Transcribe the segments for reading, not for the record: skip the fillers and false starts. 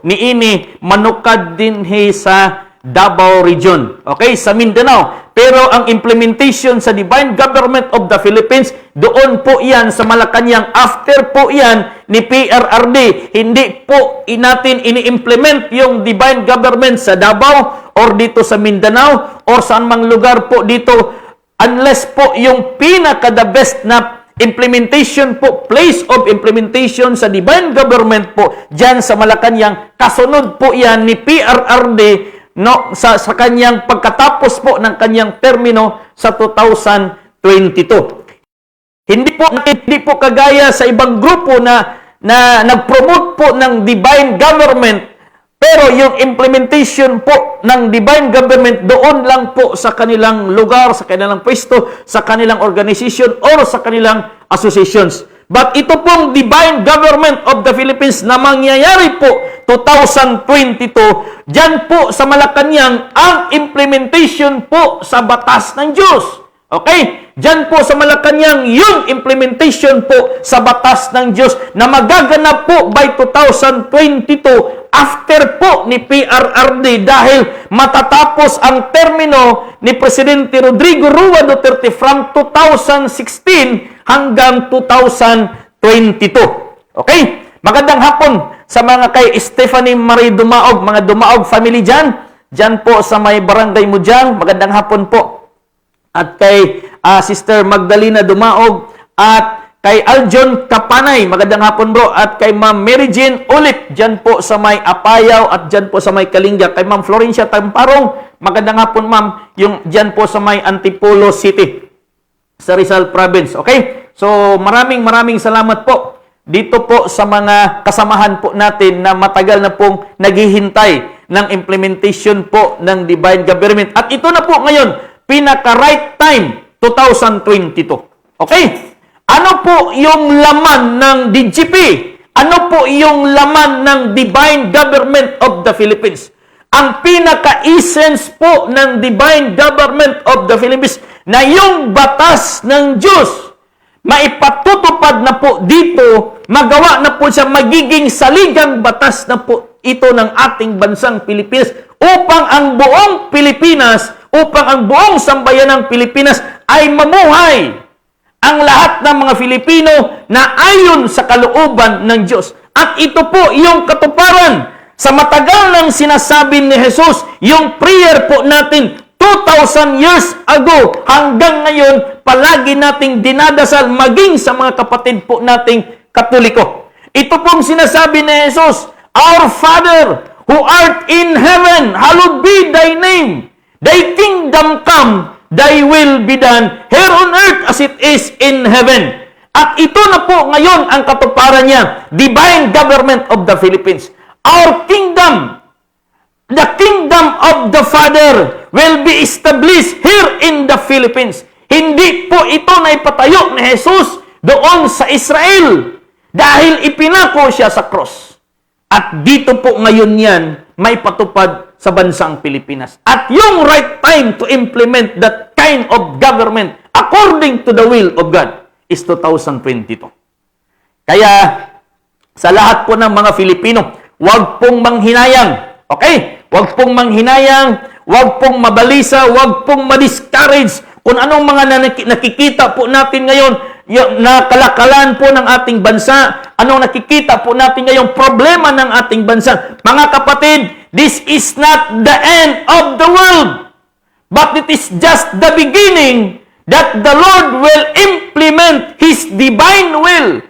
niini manukad dinhi sa Davao Region. Okay, sa Mindanao. Pero ang implementation sa Divine Government of the Philippines, doon po yan sa Malacanang. After po yan ni PRRD, hindi po natin ini-implement yung Divine Government sa Davao or dito sa Mindanao or saan mang lugar po dito unless po yung pinaka-the best na implementation po, place of implementation sa Divine Government po dyan sa Malacanang. Kasunod po yan ni PRRD no, sa kanyang pagkatapos po ng kanyang termino sa 2022. Hindi po kagaya sa ibang grupo na nag-promote po ng divine government, pero yung implementation po ng divine government doon lang po sa kanilang lugar, sa kanilang pwesto, sa kanilang organization or sa kanilang associations. But ito pong divine government of the Philippines na mangyayari po 2022, dyan po sa Malacanang ang implementation po sa batas ng Diyos. Okay? Dyan po sa Malacanang yung implementation po sa batas ng Diyos na magaganap po by 2022 after po ni PRRD dahil matatapos ang termino ni Presidente Rodrigo Roa Duterte from 2016 hanggang 2022. Okay? Magandang hapon sa mga kay Stephanie Marie Dumaog, mga Dumaog family dyan. Dyan po sa may barangay Mujang. Magandang hapon po. At kay Sister Magdalena Dumaog at kay Aljon Kapanay. Magandang hapon bro. At kay Ma'am Mary Jane Ulip dyan po sa may Apayaw at dyan po sa may Kalinga. Kay Ma'am Florencia Tamparong. Magandang hapon ma'am. Yung dyan po sa may Antipolo City sa Rizal Province. Okay? So, maraming salamat po dito po sa mga kasamahan po natin na matagal na pong naghihintay ng implementation po ng Divine Government. At ito na po ngayon, pinaka-right time, 2022. Okay? Ano po yung laman ng DGP? Ano po yung laman ng Divine Government of the Philippines? Ang pinaka-essence po ng Divine Government of the Philippines na yung batas ng Diyos, maipatutupad na po dito, magawa na po siya magiging saligang batas na po ito ng ating bansang Pilipinas upang ang buong Pilipinas, upang ang buong sambayan ng Pilipinas ay mamuhay ang lahat ng mga Filipino na ayon sa kalooban ng Diyos. At ito po yung katuparan sa matagal nang sinasabi ni Jesus, yung prayer po natin 2,000 years ago hanggang ngayon, palagi nating dinadasal maging sa mga kapatid po nating Katoliko. Ito pong sinasabi ni Jesus, Our Father, who art in heaven, hallowed be thy name. Thy kingdom come, thy will be done, here on earth as it is in heaven. At ito na po ngayon ang katuparan niya, Divine Government of the Philippines. Our kingdom, the kingdom of the Father will be established here in the Philippines. Hindi po ito na ipatayo ni Jesus doon sa Israel dahil ipinako siya sa cross. At dito po ngayon yan may patupad sa bansang Pilipinas. At yung right time to implement that kind of government according to the will of God is 2022. Kaya sa lahat po ng mga Filipino, huwag pong manghinayang. Okay? Huwag pong manghinayang, huwag pong mabalisa, huwag pong ma-discourage kung anong mga nakikita po natin ngayon, na kalakalan po ng ating bansa, anong nakikita po natin ngayon, problema ng ating bansa. Mga kapatid, this is not the end of the world, but it is just the beginning that the Lord will implement His divine will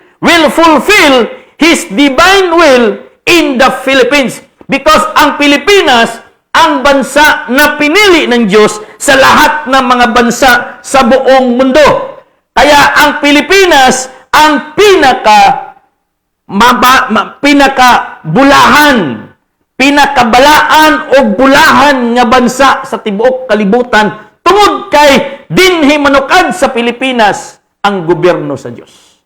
fulfill His divine will in the Philippines. Because ang Pilipinas, ang bansa na pinili ng Diyos sa lahat ng mga bansa sa buong mundo. Kaya ang Pilipinas, ang pinakabulahan, pinakabalaan o bulahan nga bansa sa tibuok kalibutan, tungod kay dinhi manukad sa Pilipinas ang gobyerno sa Diyos.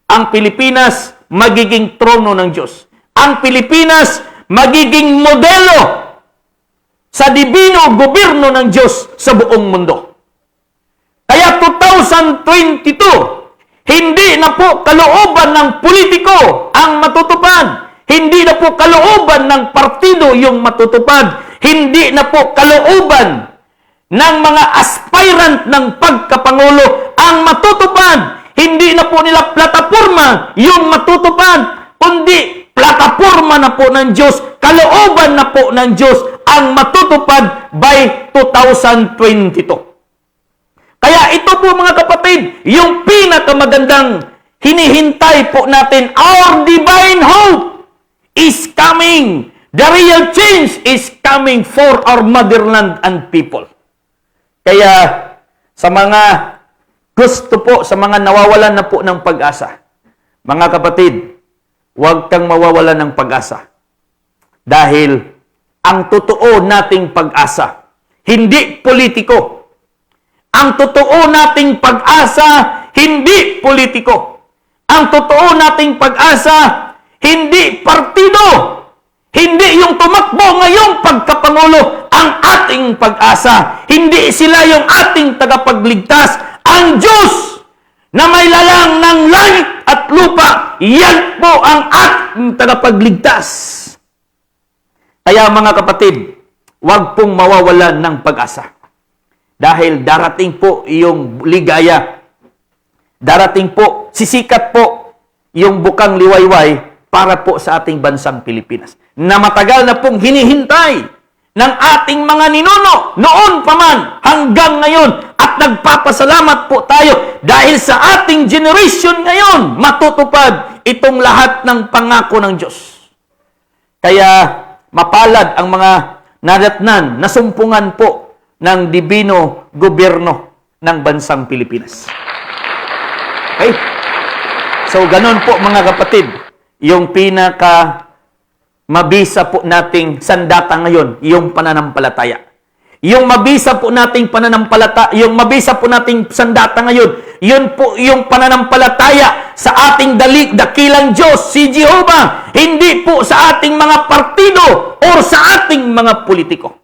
Ang Pilipinas, magiging trono ng Diyos. Ang Pilipinas, magiging modelo sa dibino gobyerno ng Diyos sa buong mundo. Kaya 2022, hindi na po kalooban ng politiko ang matutupad. Hindi na po kalooban ng partido yung matutupad. Hindi na po kalooban ng mga aspirant ng pagkapangulo ang matutupad. Hindi na po nila plataforma yung matutupad, kundi plataforma na po ng Diyos, kalooban na po ng Diyos ang matutupad by 2022. Kaya ito po mga kapatid, yung pinakamagandang hinihintay po natin, our divine hope is coming. The real change is coming for our motherland and people. Kaya sa mga gusto po, sa mga nawawalan na po ng pag-asa, mga kapatid, huwag kang mawawalan ng pag-asa. Dahil ang totoo nating pag-asa, hindi politiko. Ang totoo nating pag-asa, hindi politiko. Ang totoo nating pag-asa, hindi partido. Hindi yung tumakbo ngayong pagkapangulo ang ating pag-asa. Hindi sila yung ating tagapagligtas. Ang Diyos na may lalang ng langit at lupa, yan po ang ating tagapagligtas. Kaya mga kapatid, huwag pong mawawalan ng pag-asa. Dahil darating po yung ligaya. Darating po, sisikat po yung bukang liwayway para po sa ating bansang Pilipinas. Na matagal na pong hinihintay ng ating mga ninuno noon pa man hanggang ngayon. At nagpapasalamat po tayo dahil sa ating generation ngayon matutupad itong lahat ng pangako ng Diyos. Kaya mapalad ang mga nadatnan, nasumpungan po ng dibino gobyerno ng bansang Pilipinas. Okay? So, ganun po mga kapatid, yung pinaka mabisa po nating sandata ngayon, yung pananampalataya. Yung mabisa po nating pananampalataya, yung mabisa po nating sandata ngayon, yun po yung pananampalataya sa ating dakilang Diyos, si Jehovah, hindi po sa ating mga partido or sa ating mga politiko.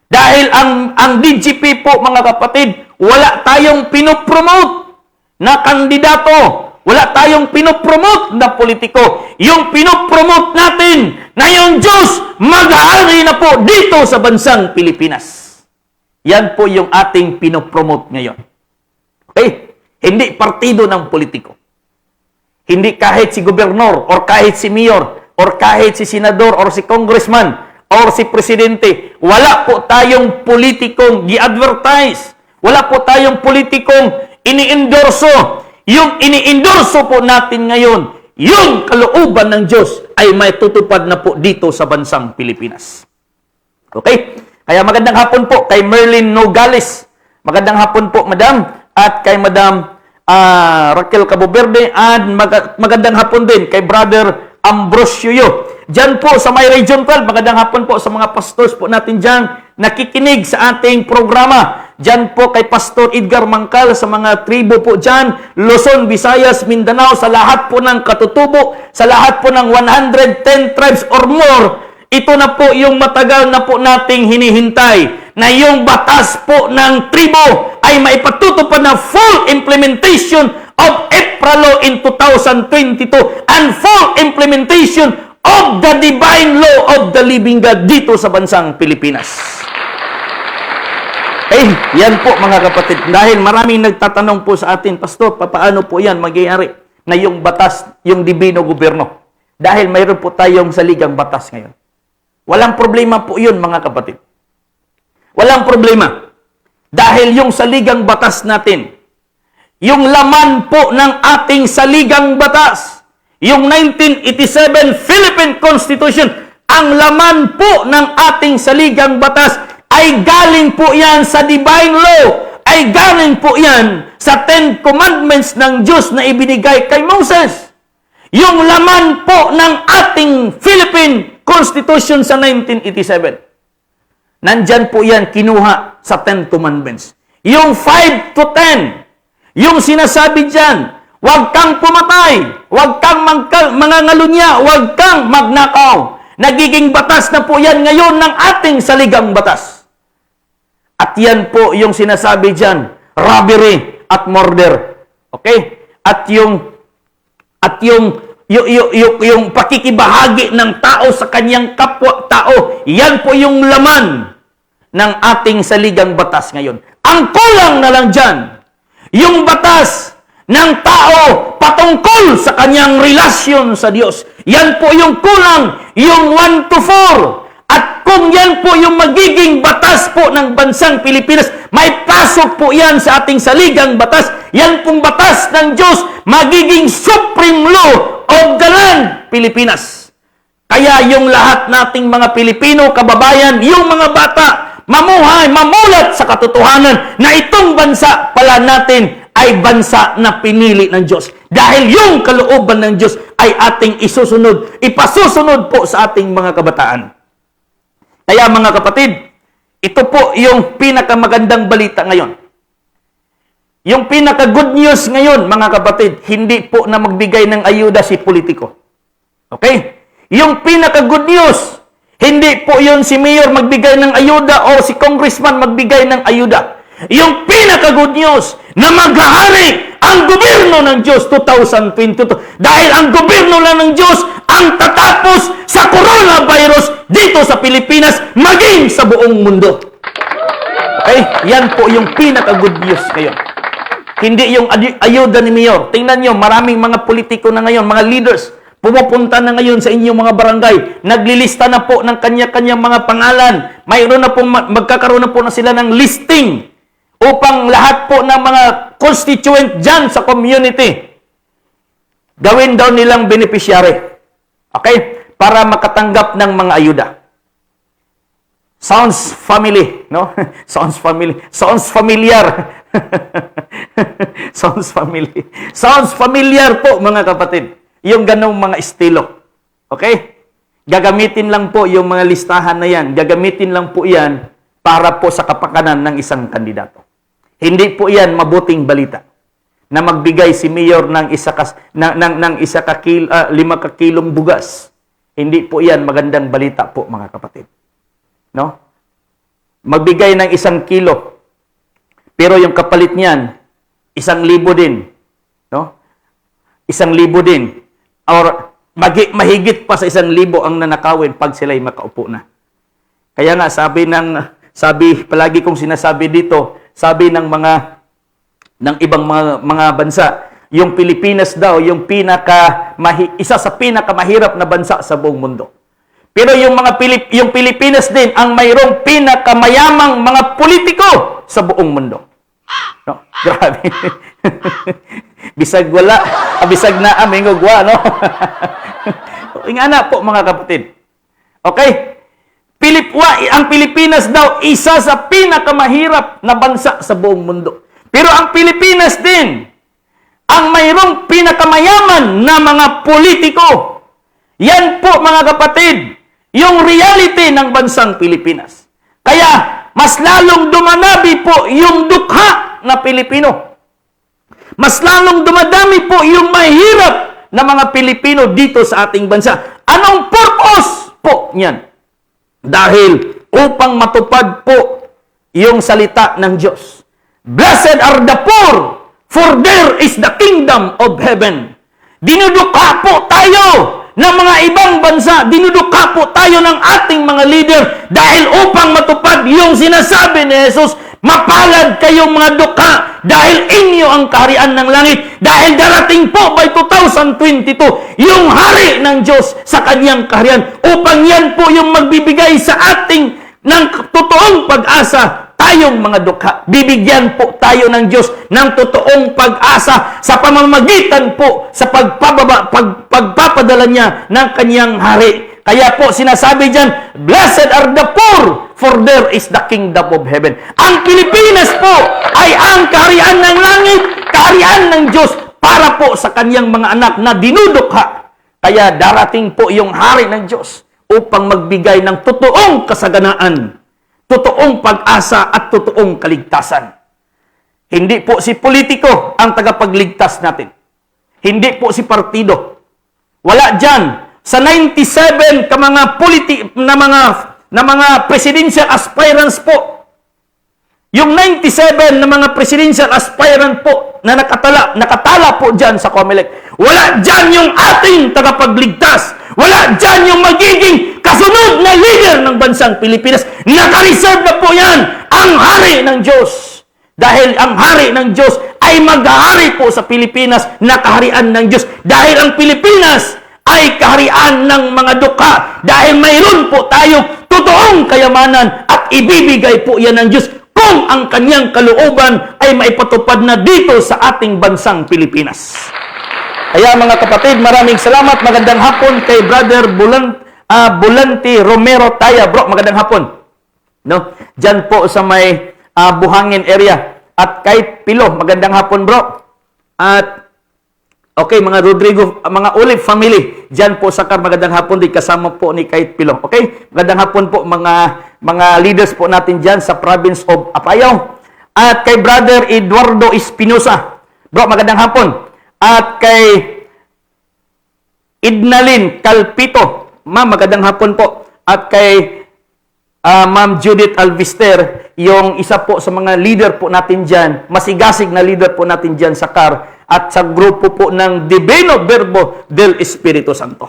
Dahil ang DGP po mga kapatid, wala tayong pinopromote na kandidato. Wala tayong pinopromote na politiko. Yung pinopromote natin na yung Diyos mag-aari na po dito sa bansang Pilipinas. Yan po yung ating pinopromote ngayon. Okay? Hindi partido ng politiko. Hindi kahit si gobernador or kahit si mayor or kahit si senador or si congressman or si presidente. Wala po tayong politikong gi-advertise. Wala po tayong politikong ini-endorso. Yung ini-endorso po natin ngayon, yung kalooban ng Diyos ay may tutupad na po dito sa bansang Pilipinas. Okay? Kaya magandang hapon po kay Merlin Nogales. Magandang hapon po, Madam. At kay Madam Raquel Caboverde. At magandang hapon din kay Brother Ambrosio. Diyan po sa may Region 12, magandang hapon po sa mga pastors po natin diyan nakikinig sa ating programa. Diyan po kay Pastor Edgar Mangkal sa mga tribo po diyan, Luzon, Visayas, Mindanao, sa lahat po ng katutubo, sa lahat po ng 110 tribes or more. Ito na po yung matagal na po nating hinihintay na yung batas po ng tribo ay maipatutupad na full implementation of EPRA law in 2022 and full implementation of the divine law of the living God dito sa bansang Pilipinas. Yan po mga kapatid. Dahil maraming nagtatanong po sa atin, Pastor, paano po yan magyayari na yung batas, yung dibino gobyerno? Dahil mayroon po tayong saligang batas ngayon. Walang problema po yun mga kapatid. Walang problema. Dahil yung saligang batas natin, yung laman po ng ating saligang batas, yung 1987 Philippine Constitution, ang laman po ng ating saligang batas ay galing po yan sa divine law, ay galing po yan sa 10 commandments ng Diyos na ibinigay kay Moses. Yung laman po ng ating Philippine Constitution sa 1987. Nandyan po yan kinuha sa 10 commandments. Yung 5 to 10, yung sinasabi dyan, huwag kang pumatay, huwag kang mangangalunya, huwag kang magnakaw. Nagiging batas na po yan ngayon ng ating saligang batas. At yan po yung sinasabi dyan, robbery at murder. Okay? At yung yung pakikibahagi ng tao sa kanyang kapwa-tao. Yan po yung laman ng ating saligang batas ngayon. Ang kulang na lang dyan, yung batas ng tao patungkol sa kanyang relasyon sa Diyos. Yan po yung kulang, yung 1 to 4. At kung yan po yung magiging batas po ng bansang Pilipinas, may pasok po yan sa ating saligang batas. Yan pong batas ng Diyos, magiging supreme law of the land, Pilipinas. Kaya yung lahat nating mga Pilipino, kababayan, yung mga bata, mamuhay, mamulat sa katotohanan na itong bansa pala natin ay bansa na pinili ng Diyos. Dahil yung kalooban ng Diyos ay ating isusunod, ipasusunod po sa ating mga kabataan. Kaya mga kapatid, ito po yung pinakamagandang balita ngayon. Yung pinaka-good news ngayon, mga kapatid, hindi po na magbigay ng ayuda si politiko. Okay? Yung pinaka-good news, hindi po yun si mayor magbigay ng ayuda o si congressman magbigay ng ayuda. Yung pinaka-good news na maghahari ang gobyerno ng Diyos 2022. Dahil ang gobyerno lang ng Diyos ang tatapos sa coronavirus dito sa Pilipinas, maging sa buong mundo. Okay? Yan po yung pinaka-good news ngayon. Hindi yung ayuda ni mayor. Tingnan nyo, maraming mga politiko na ngayon, mga leaders, pumupunta na ngayon sa inyong mga barangay, naglilista na po ng kanya-kanyang mga pangalan. Mayroon na po, magkakaroon na po na sila ng listing upang lahat po ng mga constituent dyan sa community gawin daw nilang beneficiary. Okay? Para makatanggap ng mga ayuda. Sounds family, no? Sounds family. Sounds familiar. Sounds family. Sounds familiar po, mga kapatid. Yung ganong mga estilo. Okay? Gagamitin lang po yung mga listahan na yan. Gagamitin lang po yan para po sa kapakanan ng isang kandidato. Hindi po yan mabuting balita na magbigay si mayor ng 5 kilong bugas. Hindi po yan magandang balita po, mga kapatid. No? Magbigay ng 1 kilo. Pero yung kapalit niyan, 1,000 din. No? 1,000 din. Or mahigit pa sa 1,000 ang nanakawin pag sila'y makaupo na. Kaya nga, palagi kong sinasabi dito, sabi ng ibang mga bansa, yung Pilipinas daw, yung isa sa pinakamahirap na bansa sa buong mundo. Pero yung Pilipinas din ang mayroong pinakamayamang mga politiko sa buong mundo. No? Grabe. Bisag na amingogwa, no? Ingana po, mga kapatid. Okay? Ang Pilipinas daw, isa sa pinakamahirap na bansa sa buong mundo. Pero ang Pilipinas din, ang mayroong pinakamayaman na mga politiko. Yan po, mga kapatid, yung reality ng bansang Pilipinas. Kaya, mas lalong dumanabi po yung dukha na Pilipino. Mas lalong dumadami po yung mahirap na mga Pilipino dito sa ating bansa. Anong purpose po niyan? Dahil upang matupad po yung salita ng Diyos. Blessed are the poor, for there is the kingdom of heaven. Dinudukha po tayo ng mga ibang bansa, dinudukha po tayo ng ating mga leader dahil upang matupad yung sinasabi ni Jesus, mapalad kayong mga dukha dahil inyo ang kaharian ng langit. Dahil darating po by 2022 yung hari ng Diyos sa kanyang kaharian upang yan po yung magbibigay sa ating ng totoong pag-asa. Tayong mga dukha, bibigyan po tayo ng Diyos ng totoong pag-asa sa pamamagitan po sa pagpapadala niya ng kanyang hari. Kaya po sinasabi diyan, blessed are the poor, for there is the kingdom of heaven. Ang Pilipinas po ay ang kaharian ng langit, kaharian ng Diyos para po sa kanyang mga anak na dinudukha. Kaya darating po yung hari ng Diyos upang magbigay ng totoong kasaganaan, totoong pag-asa at totoong kaligtasan. Hindi po si politiko ang tagapagligtas natin. Hindi po si partido. Wala dyan. Sa 97 ka mga mga presidential aspirants po. Yung 97 na mga presidential aspirant po na nakatala po dyan sa COMELEC. Wala dyan yung ating tagapagligtas. Wala dyan yung magiging kasunod na leader ng bansang Pilipinas. Naka-reserve na po yan ang hari ng Diyos. Dahil ang hari ng Diyos ay mag-ahari po sa Pilipinas na kaharian ng Diyos. Dahil ang Pilipinas ay kaharian ng mga dukha. Dahil mayroon po tayong totoong kayamanan at ibibigay po yan ng Diyos kung ang kanyang kalooban ay maipatupad na dito sa ating bansang Pilipinas. Kaya mga kapatid, maraming salamat. Magandang hapon kay Brother Bulanti Romero Taya. Bro, magandang hapon. No? Diyan po sa may Buhangin area. At kay Pilo, magandang hapon bro. At okay, mga Rodrigo, mga Olive family, diyan po sa magandang hapon din kasama po ni kay Pilo. Okay? Magandang hapon po mga leaders po natin diyan sa province of Apayao. At kay Brother Eduardo Espinosa. Bro, magandang hapon. At kay Idnalin Calpito. Ma'am, magandang hapon po. At kay Ma'am Judith Alvister, yung isa po sa mga leader po natin dyan, masigasig na leader po natin dyan sa CAR at sa grupo po ng Divino Verbo del Espiritu Santo.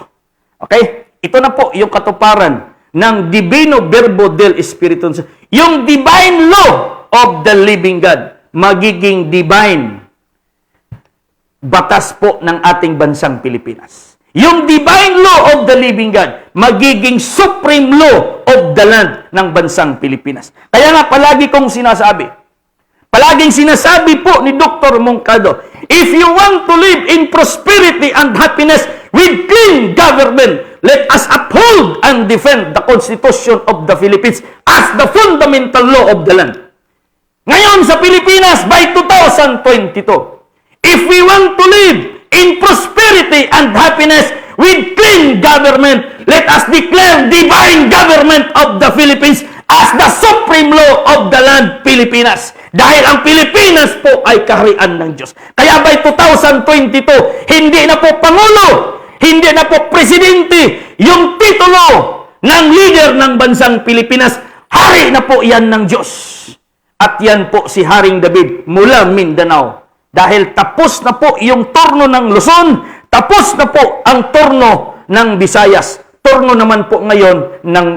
Okay? Ito na po yung katuparan ng Divino Verbo del Espiritu Santo. Yung divine law of the living God, magiging divine batas po ng ating bansang Pilipinas. Yung divine law of the living God, magiging supreme law of the land ng bansang Pilipinas. Kaya nga palagi kong sinasabi, palaging sinasabi po ni Dr. Moncado, if you want to live in prosperity and happiness with clean government, let us uphold and defend the Constitution of the Philippines as the fundamental law of the land. Ngayon sa Pilipinas, by 2022, if we want to live in prosperity and happiness with clean government, let us declare divine government of the Philippines as the supreme law of the land Pilipinas. Dahil ang Pilipinas po ay kaharian ng Diyos. Kaya by 2022, hindi na po Pangulo, hindi na po Presidente, yung titulo ng leader ng bansang Pilipinas, hari na po yan ng Diyos. At yan po si Haring David mula Mindanao. Dahil tapos na po yung turno ng Luzon, tapos na po ang turno ng Visayas, turno naman po ngayon ng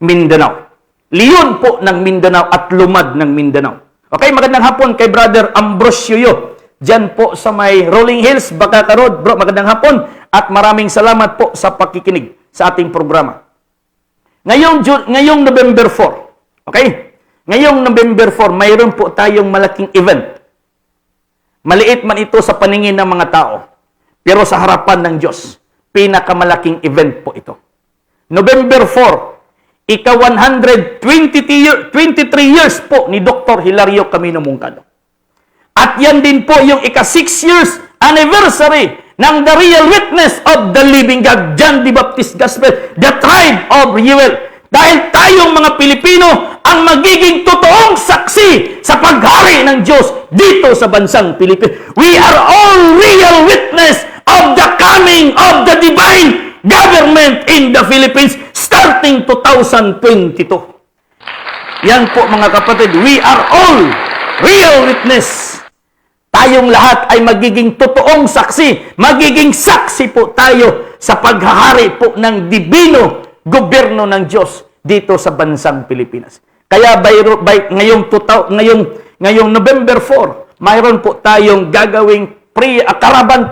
Mindanao. Leon po ng Mindanao at lumad ng Mindanao. Okay, magandang hapon kay Brother Ambrosio. Diyan po sa may Rolling Hills, Bakakarod. Bro, magandang hapon at maraming salamat po sa pakikinig sa ating programa. Ngayong November 4, okay? Ngayong November 4, mayroon po tayong malaking event. Maliit man ito sa paningin ng mga tao, pero sa harapan ng Diyos, pinakamalaking event po ito. November 4, ika-123 years po ni Dr. Hilario Camino Moncado. At yan din po yung ika-6 years anniversary ng The Real Witness of the Living God, John the Baptist Gospel, the tribe of Reuel. Dahil tayong mga Pilipino ang magiging totoong saksi sa paghari ng Diyos dito sa bansang Pilipinas. We are all real witness of the coming of the divine government in the Philippines starting 2022. Yan po mga kapatid, we are all real witness. Tayong lahat ay magiging totoong saksi. Magiging saksi po tayo sa paghahari po ng divino gobyerno ng Diyos dito sa bansang Pilipinas. Kaya ngayong November 4, mayroon po tayong gagawing prayer caravan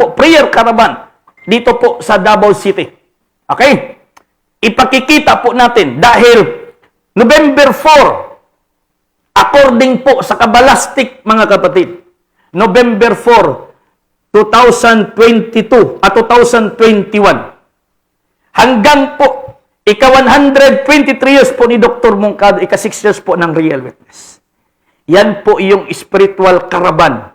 dito po sa Davao City. Okay? Ipakikita po natin dahil November 4, according po sa Kabbalistic mga kapatid, November 4, 2022 at 2021, hanggang po ika-123 years po ni Dr. Moncado, ika-6 years po ng Real Witness. Yan po yung spiritual caravan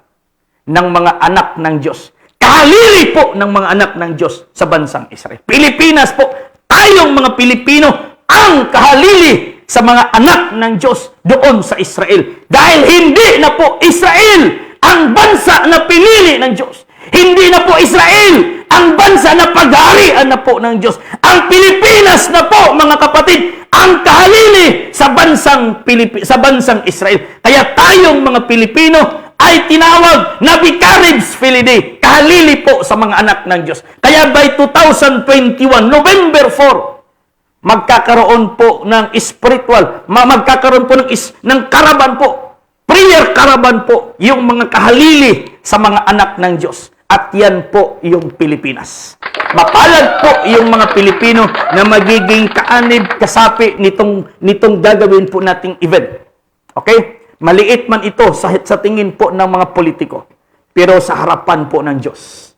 ng mga anak ng Diyos. Kahalili po ng mga anak ng Diyos sa bansang Israel. Pilipinas po, tayong mga Pilipino, ang kahalili sa mga anak ng Diyos doon sa Israel. Dahil hindi na po Israel ang bansa na pinili ng Diyos. Hindi na po Israel ang bansa na paghaharian na po ng Diyos. Ang Pilipinas na po, mga kapatid, ang kahalili sa bansang Israel. Kaya tayong mga Pilipino ay ay tinawag na Vicaribus Filii, kahalili po sa mga anak ng Diyos. Kaya by 2021, November 4, magkakaroon po ng spiritual, magkakaroon po ng karaban po, prayer karaban po, yung mga kahalili sa mga anak ng Diyos. At yan po yung Pilipinas. Mapalad po yung mga Pilipino na magiging kaanib, kasapi nitong gagawin po nating event. Okay? Maliit man ito sa tingin po ng mga politiko. Pero sa harapan po ng Diyos,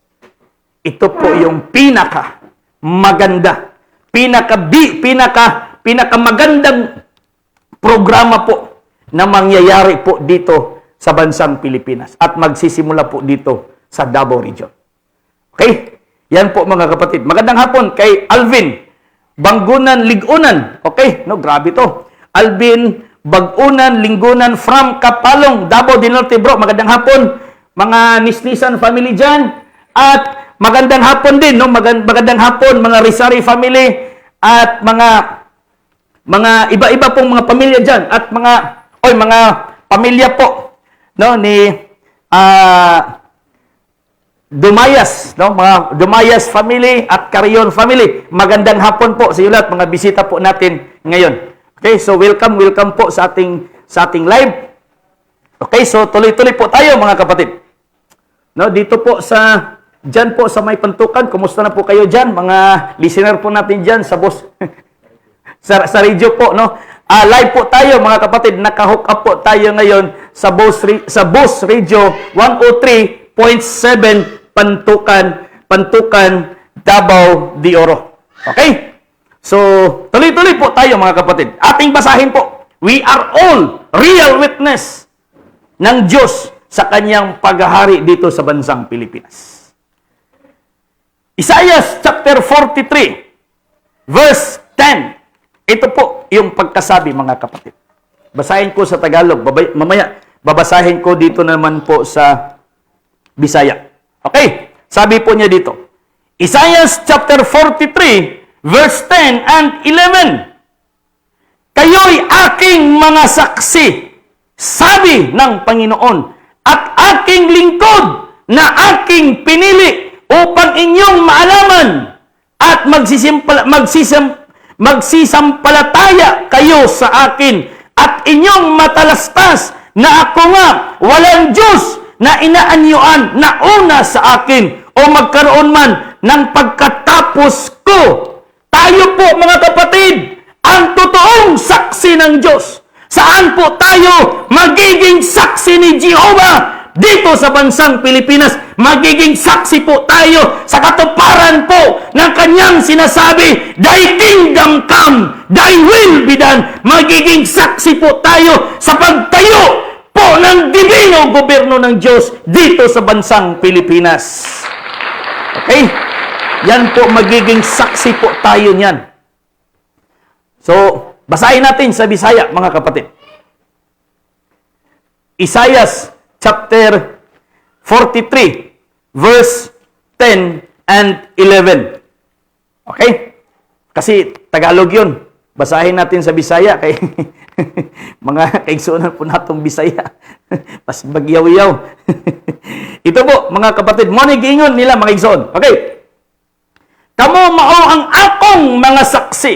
ito po yung pinaka maganda, pinaka magandang programa po na mangyayari po dito sa bansang Pilipinas. At magsisimula po dito sa Davao Region. Okay? Yan po mga kapatid. Magandang hapon kay Alvin Bangunan Ligunan. Okay? No, grabe to. Alvin Bagunan Linggunan from Kapalong, Davao del Norte, bro. Magandang hapon, mga Nisnisan family dyan. At magandang hapon din, no? Magandang hapon, mga Rizari family. At mga iba-iba pong mga pamilya dyan. At mga pamilya po, no? Ni Dumayas, no? Mga Dumayas family at Carion family. Magandang hapon po sa iyo lahat, mga bisita po natin ngayon. Okay, so welcome po sa ating live. Okay, so tuloy-tuloy po tayo mga kapatid. No, dito po diyan po sa May Pantukan, kumusta na po kayo diyan, mga listener po natin diyan sa boss sa radio po, no? Live po tayo mga kapatid, naka-hook up po tayo ngayon sa Boss Radio 103.7 Pantukan, Davao de Oro. Okay? So, tuloy-tuloy po tayo mga kapatid. Ating basahin po. We are all real witness ng Diyos sa kanyang paghahari dito sa bansang Pilipinas. Isaiah chapter 43, verse 10. Ito po yung pagkasabi mga kapatid. Basahin ko sa Tagalog. Mamaya, babasahin ko dito naman po sa Bisaya. Okay? Sabi po niya dito. Isaiah chapter 43, verse 10 and 11. Kayo'y aking mga saksi, sabi ng Panginoon, at aking lingkod na aking pinili upang inyong maalaman at magsisampalataya kayo sa akin at inyong matalastas na ako nga walang Diyos na inaanyuan na una sa akin o magkaroon man ng pagkatapos ko. Tayo po mga kapatid, ang totoong saksi ng Diyos. Saan po tayo magiging saksi ni Jehovah? Dito sa bansang Pilipinas, magiging saksi po tayo sa katuparan po ng kanyang sinasabi, Thy kingdom come, Thy will be done. Magiging saksi po tayo sa pagtayo po ng dibinong gobyerno ng Diyos dito sa bansang Pilipinas. Okay? Yan po, magiging saksi po tayo niyan. So, basahin natin sa Bisaya, mga kapatid. Isaiah chapter 43, verse 10 and 11. Okay? Kasi Tagalog yun. Basahin natin sa Bisaya kay mga kaigsunan po natong Bisaya. Pas bagyaw-yaw. Ito po, mga kapatid, mo ni giingon nila mga igsoon. Okay? Kamo mao ang akong mga saksi.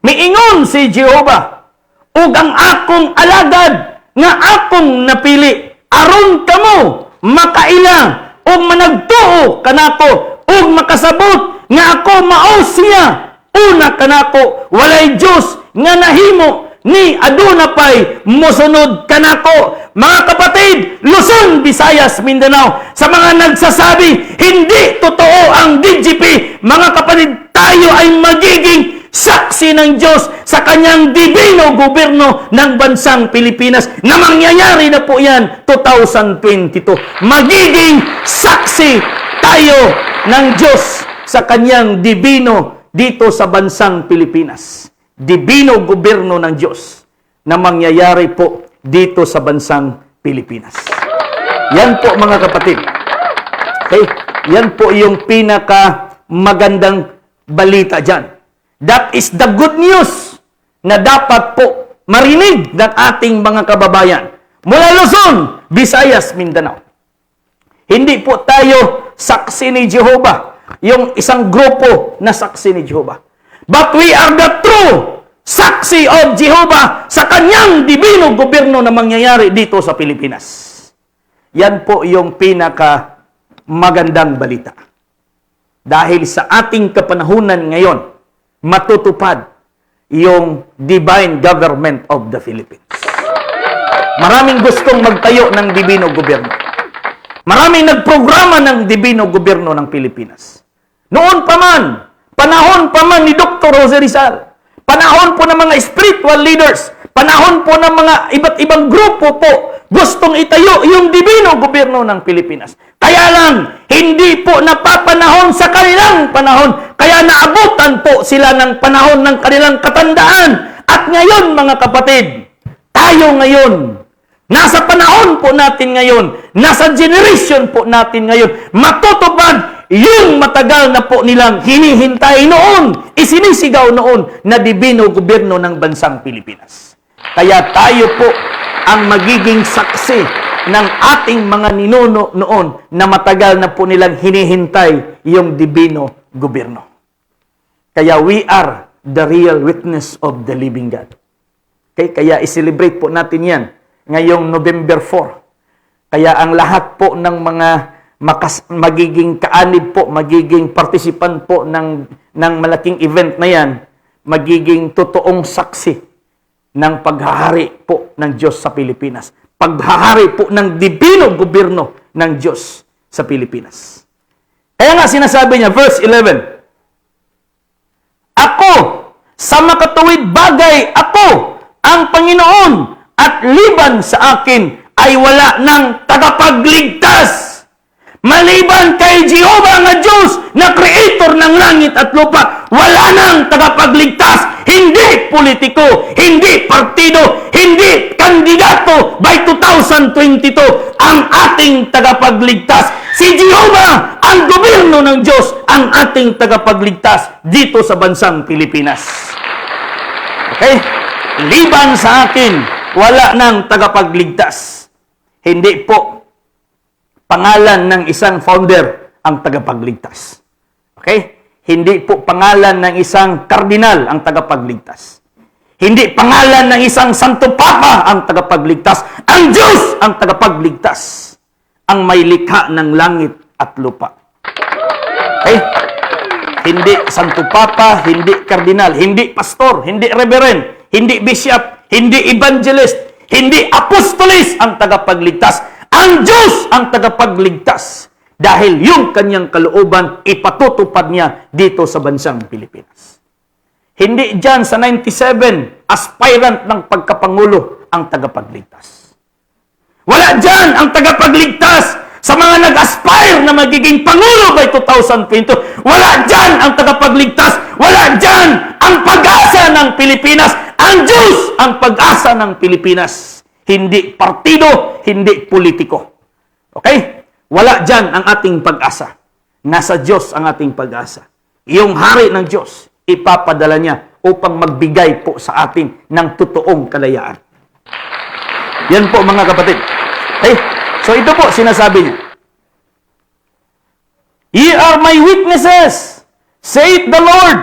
Miingon si Jehovah. Ug ang akong alagad nga akong napili. Aron kamo makaila o managtuo kanako o makasabot nga ako mao siya. Una kanako walay Diyos nga nahimo ni aduna pay mosunod kanako. Mga kapatid, Luzon, Visayas, Mindanao, sa mga nagsasabi hindi totoo ang DGP, mga kapatid, tayo ay magiging saksi ng Diyos sa kanyang dibino gobyerno ng bansang Pilipinas na mangyayari na po yan 2022. Magiging saksi tayo ng Diyos sa kanyang dibino dito sa bansang Pilipinas. Dibino gobyerno ng Diyos na mangyayari po dito sa bansang Pilipinas. Yan po mga kapatid. Okay? Yan po yung pinaka magandang balita dyan. That is the good news na dapat po marinig ng ating mga kababayan. mula Luzon, Visayas, Mindanao. Hindi po tayo saksi ni Jehovah, yung isang grupo na saksi ni Jehovah. But we are the true saksi of Jehovah sa kanyang dibino gobyerno na mangyayari dito sa Pilipinas. Yan po yung pinaka magandang balita. Dahil sa ating kapanahunan ngayon, matutupad yung divine government of the Philippines. Maraming gustong magtayo ng dibino gobyerno. Maraming nagprograma ng dibino gobyerno ng Pilipinas. Noon pa man, panahon pa man ni Dr. Jose Rizal, panahon po ng mga spiritual leaders, panahon po ng mga iba't ibang grupo po, gustong itayo yung dibino gobyerno ng Pilipinas. Kaya lang, hindi po napapanahon sa kanilang panahon. Kaya naabutan po sila ng panahon ng kanilang katandaan. At ngayon, mga kapatid, tayo ngayon, nasa panahon po natin ngayon, nasa generation po natin ngayon, matutupad yung matagal na po nilang hinihintay noon, isinisigaw noon na dibino gobyerno ng bansang Pilipinas. Kaya tayo po ang magiging saksi ng ating mga ninuno noon na matagal na po nilang hinihintay yung dibino gobyerno. Kaya we are the real witness of the living God. Okay? Kaya i-celebrate po natin yan ngayong November 4. Kaya ang lahat po ng mga magiging kaanib po, magiging participant po ng malaking event na yan, magiging totoong saksi ng paghahari po ng Diyos sa Pilipinas. Paghahari po ng dibino gobyerno ng Diyos sa Pilipinas. Kaya nga sinasabi niya, verse 11, ako, sa makatuwid bagay, ako, ang Panginoon, at liban sa akin ay wala ng tagapagligtas. Maliban kay Jehovah nga Diyos na creator ng langit at lupa, wala nang tagapagligtas. Hindi politiko, hindi partido, hindi kandidato by 2022 ang ating tagapagligtas. Si Jehovah, ang gobyerno ng Diyos, ang ating tagapagligtas dito sa bansang Pilipinas. Okay? Liban sa akin, wala nang tagapagligtas. Hindi po pangalan ng isang founder ang tagapagligtas. Okay? Hindi po pangalan ng isang kardinal ang tagapagligtas. Hindi pangalan ng isang Santo Papa ang tagapagligtas. Ang Diyos ang tagapagligtas. Ang may likha ng langit at lupa. Okay? Hindi Santo Papa, hindi kardinal, hindi pastor, hindi reverend, hindi bishop, hindi evangelist, hindi apostolis ang tagapagligtas. Ang Diyos ang tagapagligtas. Dahil yung kanyang kalooban, ipatutupad niya dito sa bansang Pilipinas. Hindi dyan sa 97, aspirant ng pagkapangulo ang tagapagligtas. Wala dyan ang tagapagligtas sa mga nag-aspire na magiging pangulo by 2020. Wala dyan ang tagapagligtas. Wala dyan ang pag-asa ng Pilipinas. Ang Diyos ang pag-asa ng Pilipinas. Hindi partido, hindi politiko. Okay? Wala dyan ang ating pag-asa. Nasa Diyos ang ating pag-asa. Yung hari ng Diyos, ipapadala niya upang magbigay po sa atin ng totoong kalayaan. Yan po mga kapatid. Okay? So ito po sinasabi niya. Ye are my witnesses, saith the Lord,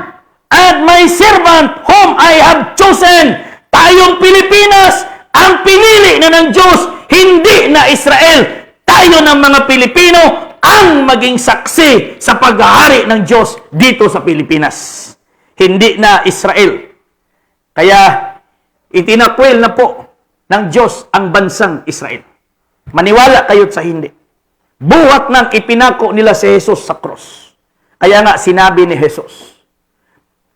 and my servant whom I have chosen. Tayong Pilipinas, ang pinili na ng Diyos, hindi na Israel. Tayo ng mga Pilipino ang maging saksi sa paghahari ng Diyos dito sa Pilipinas. Hindi na Israel. Kaya itinakwil na po ng Diyos ang bansang Israel. Maniwala kayo sa hindi. Buhat nang ipinako nila si Jesus sa cross. Kaya nga sinabi ni Jesus,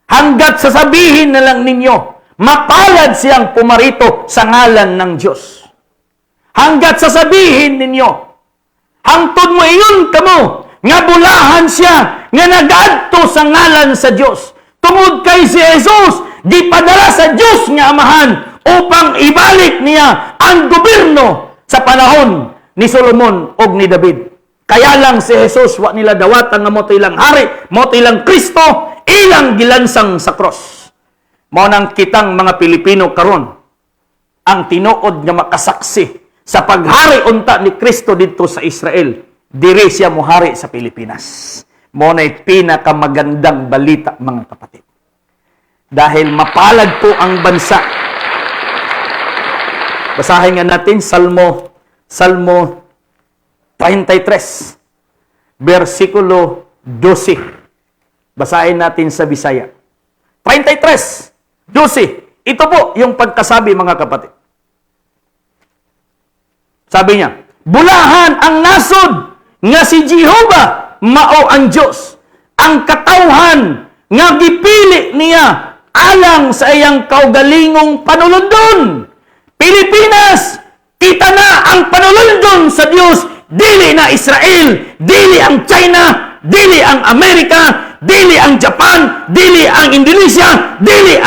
hanggat sasabihin na lang ninyo, mapalad siyang pumarito sa ngalan ng Diyos. Hanggat sasabihin ninyo, hangtod mo iyon kamo, nga bulahan siya, nga nagadto sa ngalan sa Diyos. Tungod kay si Jesus, di padala sa Diyos nga Amahan, upang ibalik niya ang gobyerno sa panahon ni Solomon o ni David. Kaya lang si Jesus, wa nila dawatan nga moto ilang hari, moto ilang Kristo, ilang gilansang sa cross. Mao nang kitang mga Pilipino karon ang tinuod nga makasaksi sa paghari unta ni Kristo dito sa Israel, diri siya mohari sa Pilipinas. Mo na'y pinakamagandang balita, mga kapatid. Dahil mapalad po ang bansa. Basahin nga natin Salmo 33, versikulo 12. Basahin natin sa Bisaya. 33, 12. Ito po yung pagkasabi, mga kapatid. Sabi niya, bulahan ang nasod nga si Jehovah mao ang Diyos. Ang katawhan nga gipili niya alang sa iyang kaugalingong panulundon. Pilipinas, kita na ang panulundon sa Diyos. Dili na Israel, dili ang China, dili ang Amerika, dili ang Japan, dili ang Indonesia, dili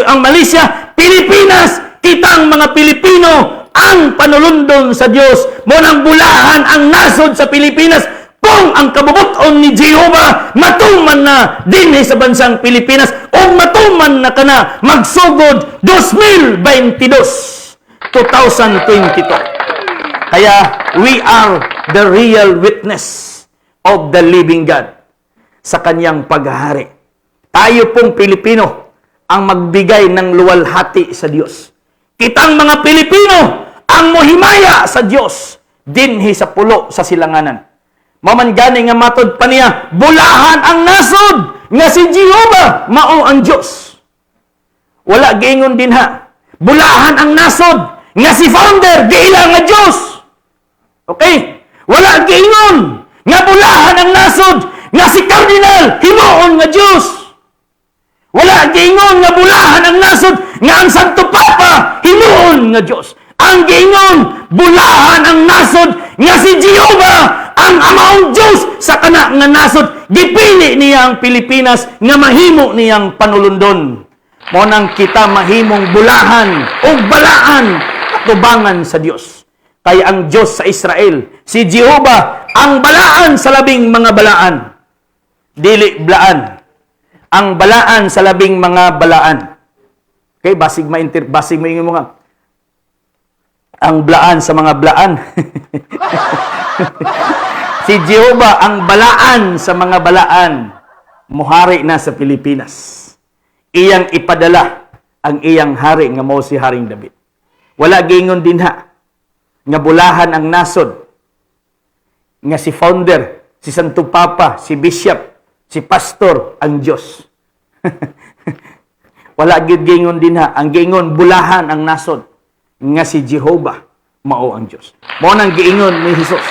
ang Malaysia. Pilipinas, kitang mga Pilipino, ang panulundon sa Diyos. Munang bulahan ang nasod sa Pilipinas, kung ang kabubuton ni Jehovah matuman na din sa bansang Pilipinas o matuman na kana magsugod 2022. Kaya we are the real witness of the living God sa kanyang paghahari. Tayo pong Pilipino ang magbigay ng luwalhati sa Diyos. Kitang mga Pilipino ang mohimaya sa Diyos dinhi sa pulo sa silanganan. Maman gani nga matod pa niya, bulahan ang nasod nga si Jehovah mao ang Diyos. Wala giingon din ha. Bulahan ang nasod nga si founder giila nga Diyos. Okay? Wala giingon nga bulahan ang nasod nga si cardinal himuon nga Diyos. Wala giingon nga bulahan ang nasod nga ang Santo Papa himuon nga Diyos. Ang giingon, bulahan ang nasod nga si Jehovah ang amaong Diyos sa kana nga nasod. Gipili niya ang Pilipinas nga mahimo niyang panulundon. Mo nang kita mahimong bulahan o balaan tubangan sa Diyos. Kaya ang Diyos sa Israel, si Jehovah, ang balaan sa labing mga balaan. Dili blaan. Ang balaan sa labing mga balaan. Okay, basig mo nga. Ang blaan sa mga blaan. Si Jehovah ang balaan sa mga balaan. Muhari na sa Pilipinas. Iyang ipadala ang iyang hari nga mao si Haring David. Wala gingon din ha nga bulahan ang nasod nga si founder, si Santo Papa, si Bishop, si Pastor ang Diyos. Wala gid gingon din ha. Ang gingon bulahan ang nasod nga si Jehovah mao ang Diyos. Mao nang giingon ni Hesus.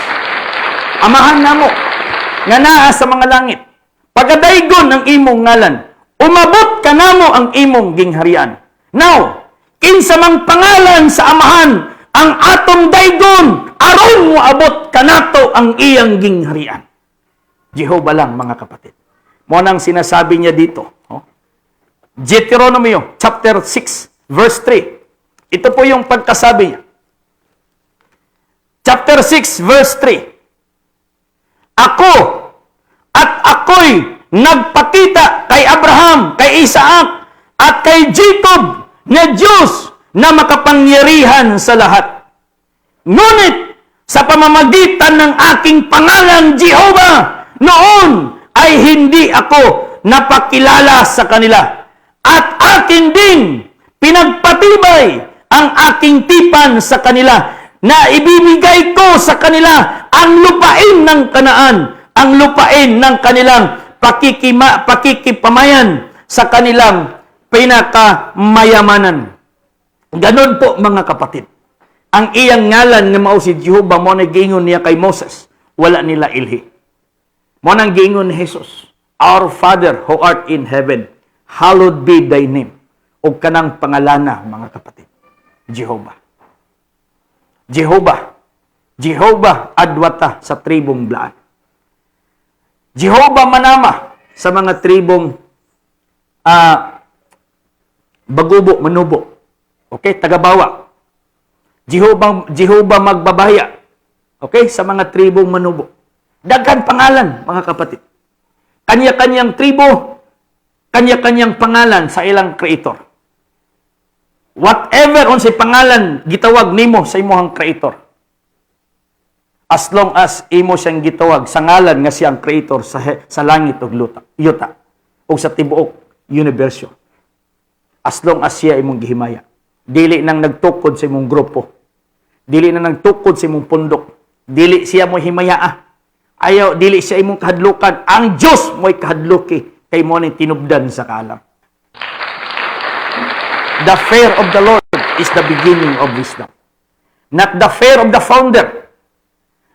Amahan namo nga naa sa mga langit. Pagadaygon ang imong ngalan. Umabot ka namo ang imong gingharian. Now, kinsa mang pangalan sa amahan ang atong daygon aron mo abot kanato ang iyang gingharian. Jehovah lang, mga kapatid. Mo nang sinasabi niya dito. Deuteronomy chapter 6 verse 3. Ito po yung pagkasabi niya. Chapter 6, verse 3. Ako at ako'y nagpakita kay Abraham, kay Isaac, at kay Jacob na Diyos na makapangyarihan sa lahat. Ngunit sa pamamagitan ng aking pangalan, Jehovah, noon ay hindi ako napakilala sa kanila. At akin din pinagpatibay ang aking tipan sa kanila na ibibigay ko sa kanila ang lupain ng Kanaan, ang lupain ng kanilang pakikipamayan sa kanilang pinakamayamanan. Ganon po, mga kapatid. Ang iyang ngalan nga mao si Jehovah mo na giingon niya kay Moses, wala nila ilhi. Mo nang giingon ni Jesus, Our Father who art in heaven, hallowed be thy name. O kanang pangalana, mga kapatid. Jehovah. Jehovah. Jehovah adwata sa tribong blaan. Jehovah manama sa mga tribong bagubo, manubo. Okay, tagabawa. Jehovah magbabahaya. Okay, sa mga tribong manubo. Daghan pangalan, mga kapatid. Kanya-kanyang tribo, kanya-kanyang pangalan sa ilang creator. whatever unsay pangalan gitawag nimo sa imong creator. As long as imo siyang gitawag sa ngalan nga siyang creator sa langit ug yuta o sa tibuok universo. As long as siya imong gihimaya. Dili nang nagtukod sa imong grupo. Dili nang nagtukod sa imong pundok. Dili siya mo himayaa. Ayaw, dili siya imong kahadlukan. Ang Diyos mo'y kahadluki kay mo ni tinubdan sa kalam. The fear of the Lord is the beginning of wisdom. Not the fear of the founder.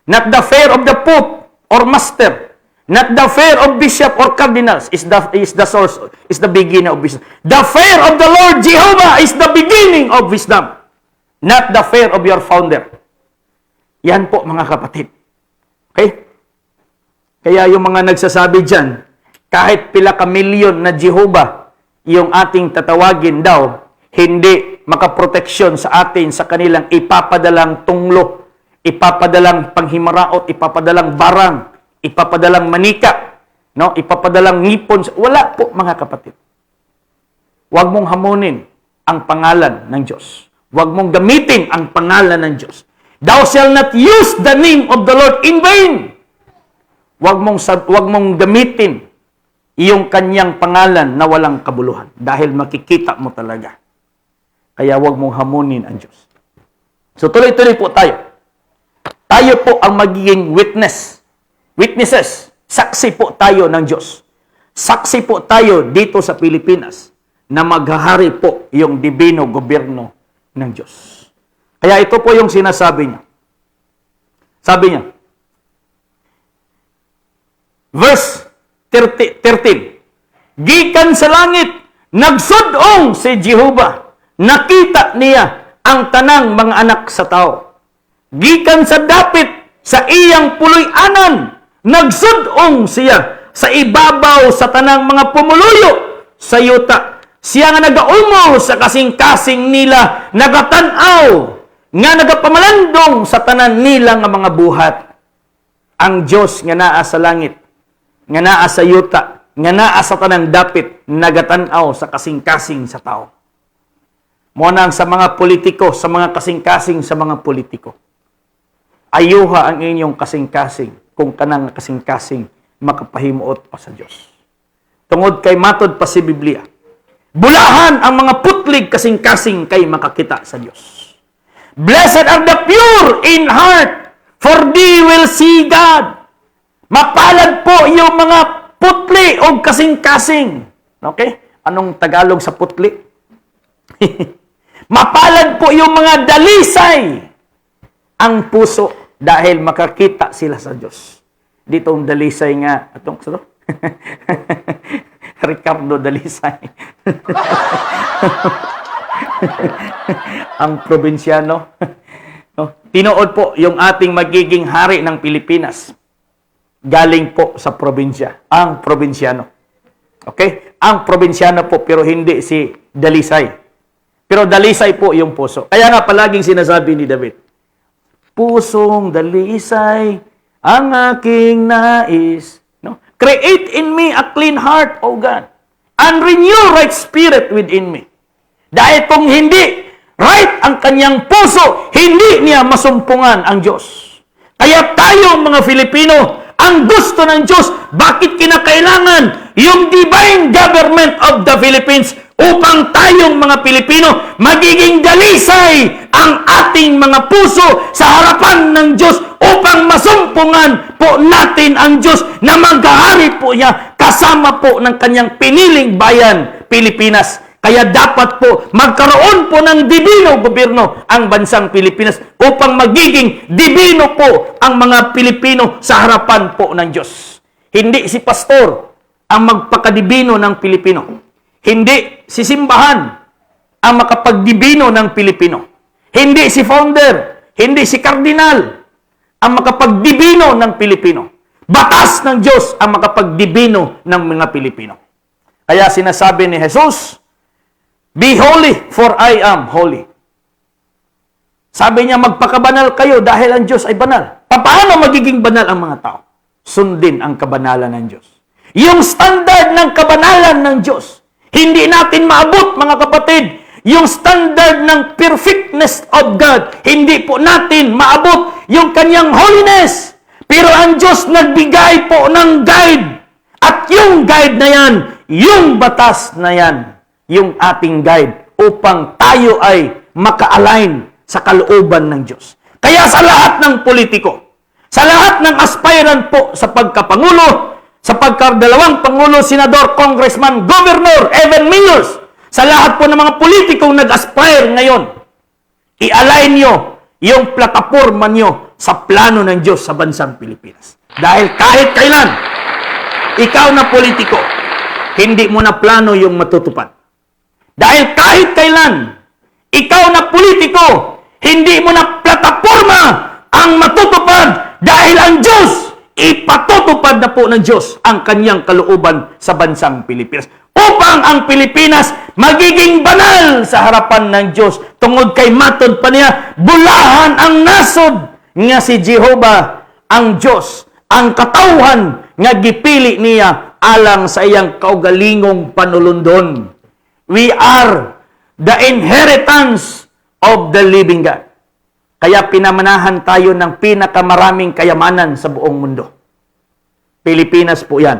Not the fear of the Pope or Master. Not the fear of bishop or cardinals is the source, is the beginning of wisdom. The fear of the Lord Jehovah is the beginning of wisdom. Not the fear of your founder. Yan po mga kapatid. Okay? Kaya yung mga nagsasabi dyan, kahit pila ka milyon na Jehovah, yung ating tatawagin daw, hindi makaproteksyon sa atin sa kanilang ipapadalang tunglo, ipapadalang panghimaraot, ipapadalang barang, ipapadalang manika, no? Ipapadalang ngipon. Wala po mga kapatid. Huwag mong hamunin ang pangalan ng Diyos. Huwag mong gamitin ang pangalan ng Diyos. Thou shalt not use the name of the Lord in vain. Huwag mong gamitin iyong kanyang pangalan na walang kabuluhan dahil makikita mo talaga. Kaya huwag mong hamunin ang Diyos. So tuloy-tuloy po tayo. Tayo po ang magiging witnesses. Saksi po tayo ng Diyos. Saksi po tayo dito sa Pilipinas na maghahari po yung dibino gobyerno ng Diyos. Kaya ito po yung sinasabi niya. Sabi niya, verse 13, gikan sa langit, nagsudong si Jehovah, nakita niya ang tanang mga anak sa tao. Gikan sa dapit, sa iyang puloy-anan, nagsudong siya sa ibabaw sa tanang mga pumuluyo sa yuta. Siya nga nagaumo sa kasing-kasing nila, nagatanaw, nga nagapamalandong sa tanan nila nga mga buhat. Ang Diyos nga naa sa langit, nga naa sa yuta, nga naa sa tanang dapit, nagatanaw sa kasing-kasing sa tao. Muna sa mga politiko, sa mga kasing-kasing sa mga politiko. Ayuha ang inyong kasing-kasing kung kanang kasing-kasing makapahimuot pa sa Diyos. Tungod kay matod pa si Biblia, bulahan ang mga putlig kasing-kasing kay makakita sa Diyos. Blessed are the pure in heart, for they will see God. Mapalad po yung mga putli o kasing-kasing. Okay? Anong Tagalog sa putli? Mapalad po yung mga dalisay ang puso dahil makakita sila sa Diyos. Dito ang dalisay nga, atong sino? Ricardo Dalisay. Ang probinsyano. Tinuod po yung ating magiging hari ng Pilipinas. Galing po sa probinsya. Ang probinsyano. Okay? Ang probinsyano po pero hindi si Dalisay. Pero Dalisay po yung puso. Kaya nga palaging sinasabi ni David, pusong dalisay ang aking nais. No? Create in me a clean heart, O God, and renew right spirit within me. Dahil kung hindi right ang kanyang puso, hindi niya masumpungan ang Diyos. Kaya tayo mga Filipino, ang gusto ng Diyos, bakit kinakailangan yung divine government of the Philippines upang tayong mga Pilipino magiging dalisay ang ating mga puso sa harapan ng Diyos upang masumpungan po natin ang Diyos na maghahari po niya kasama po ng kanyang piniling bayan, Pilipinas. Kaya dapat po magkaroon po ng dibino gobyerno ang bansang Pilipinas upang magiging dibino po ang mga Pilipino sa harapan po ng Diyos. Hindi si pastor ang magpakadibino ng Pilipino. Hindi si simbahan ang makapagdibino ng Pilipino. Hindi si founder, hindi si kardinal ang makapagdibino ng Pilipino. Batas ng Diyos ang makapagdibino ng mga Pilipino. Kaya sinasabi ni Jesus, be holy, for I am holy. Sabi niya, magpakabanal kayo dahil ang Diyos ay banal. Paano magiging banal ang mga tao? Sundin ang kabanalan ng Diyos. Yung standard ng kabanalan ng Diyos, hindi natin maabot, mga kapatid. yung standard ng perfectness of God. Hindi po natin maabot yung kanyang holiness. Pero ang Diyos nagbigay po ng guide. At yung guide na yan, yung batas na yan, yung ating guide upang tayo ay maka-align sa kalooban ng Diyos. Kaya sa lahat ng politiko, sa lahat ng aspirant po sa pagkapangulo, sa pagkadalawang pangulo, senador, congressman, governor, even mayors, sa lahat po ng mga politikong nag-aspire ngayon, i-align nyo yung plataforma nyo sa plano ng Diyos sa bansang Pilipinas. Dahil kahit kailan, ikaw na politiko, hindi mo na plano yung matutupad. Dahil kahit kailan, ikaw na politiko, hindi mo na plataforma ang matutupad dahil ang Diyos, ipatutupad na po ng Diyos ang kanyang kalooban sa bansang Pilipinas. Upang ang Pilipinas magiging banal sa harapan ng Diyos. Tungod kay matod pa niya, bulahan ang nasod nga si Jehovah ang Diyos, ang katawhan nga gipili niya alang sa iyang kaugalingong panulundon. We are the inheritance of the living God. Kaya pinamanahan tayo ng pinakamaraming kayamanan sa buong mundo. Pilipinas po yan.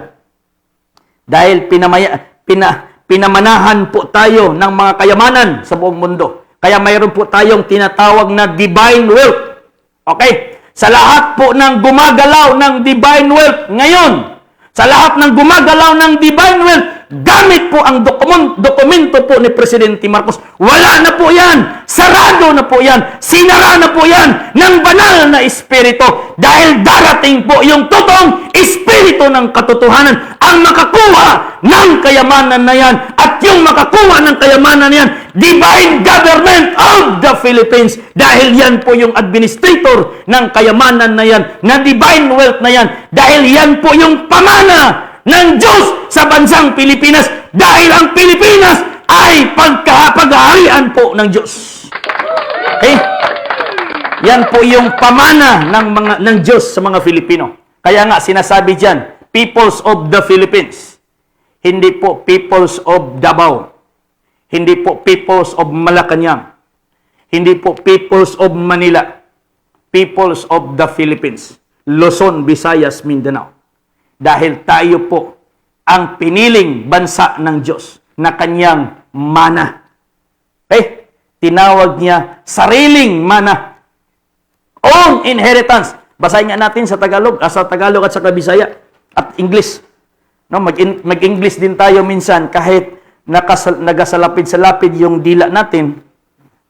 Dahil pinamanahan po tayo ng mga kayamanan sa buong mundo. Kaya mayroon po tayong tinatawag na divine wealth. Okay? Sa lahat po ng gumagalaw ng divine wealth ngayon, sa lahat ng gumagalaw ng divine wealth, gamit po ang dokumento po ni Presidente Marcos. Wala na po yan. Sarado na po yan. Sinara na po yan ng banal na espiritu. Dahil darating po yung totoong espiritu ng katotohanan ang makakuha ng kayamanan na yan. At yung makakuha ng kayamanan na yan, divine government of the Philippines. Dahil yan po yung administrator ng kayamanan na yan, na divine wealth na yan. Dahil yan po yung pamana ng Diyos sa bansang Pilipinas dahil ang Pilipinas ay pagkaharian po ng Diyos. Okay? Yan po yung pamana ng Diyos sa mga Filipino. Kaya nga sinasabi diyan, peoples of the Philippines. Hindi po peoples of Davao. Hindi po peoples of Malacanang. Hindi po peoples of Manila. Peoples of the Philippines. Luzon, Visayas, Mindanao. Dahil tayo po ang piniling bansa ng Diyos na kanyang mana. Tinawag niya sariling mana. Own inheritance. Basahin nga natin sa Tagalog at sa Bisaya at English. No, mag-English din tayo minsan kahit nagasalapid-salapid yung dila natin.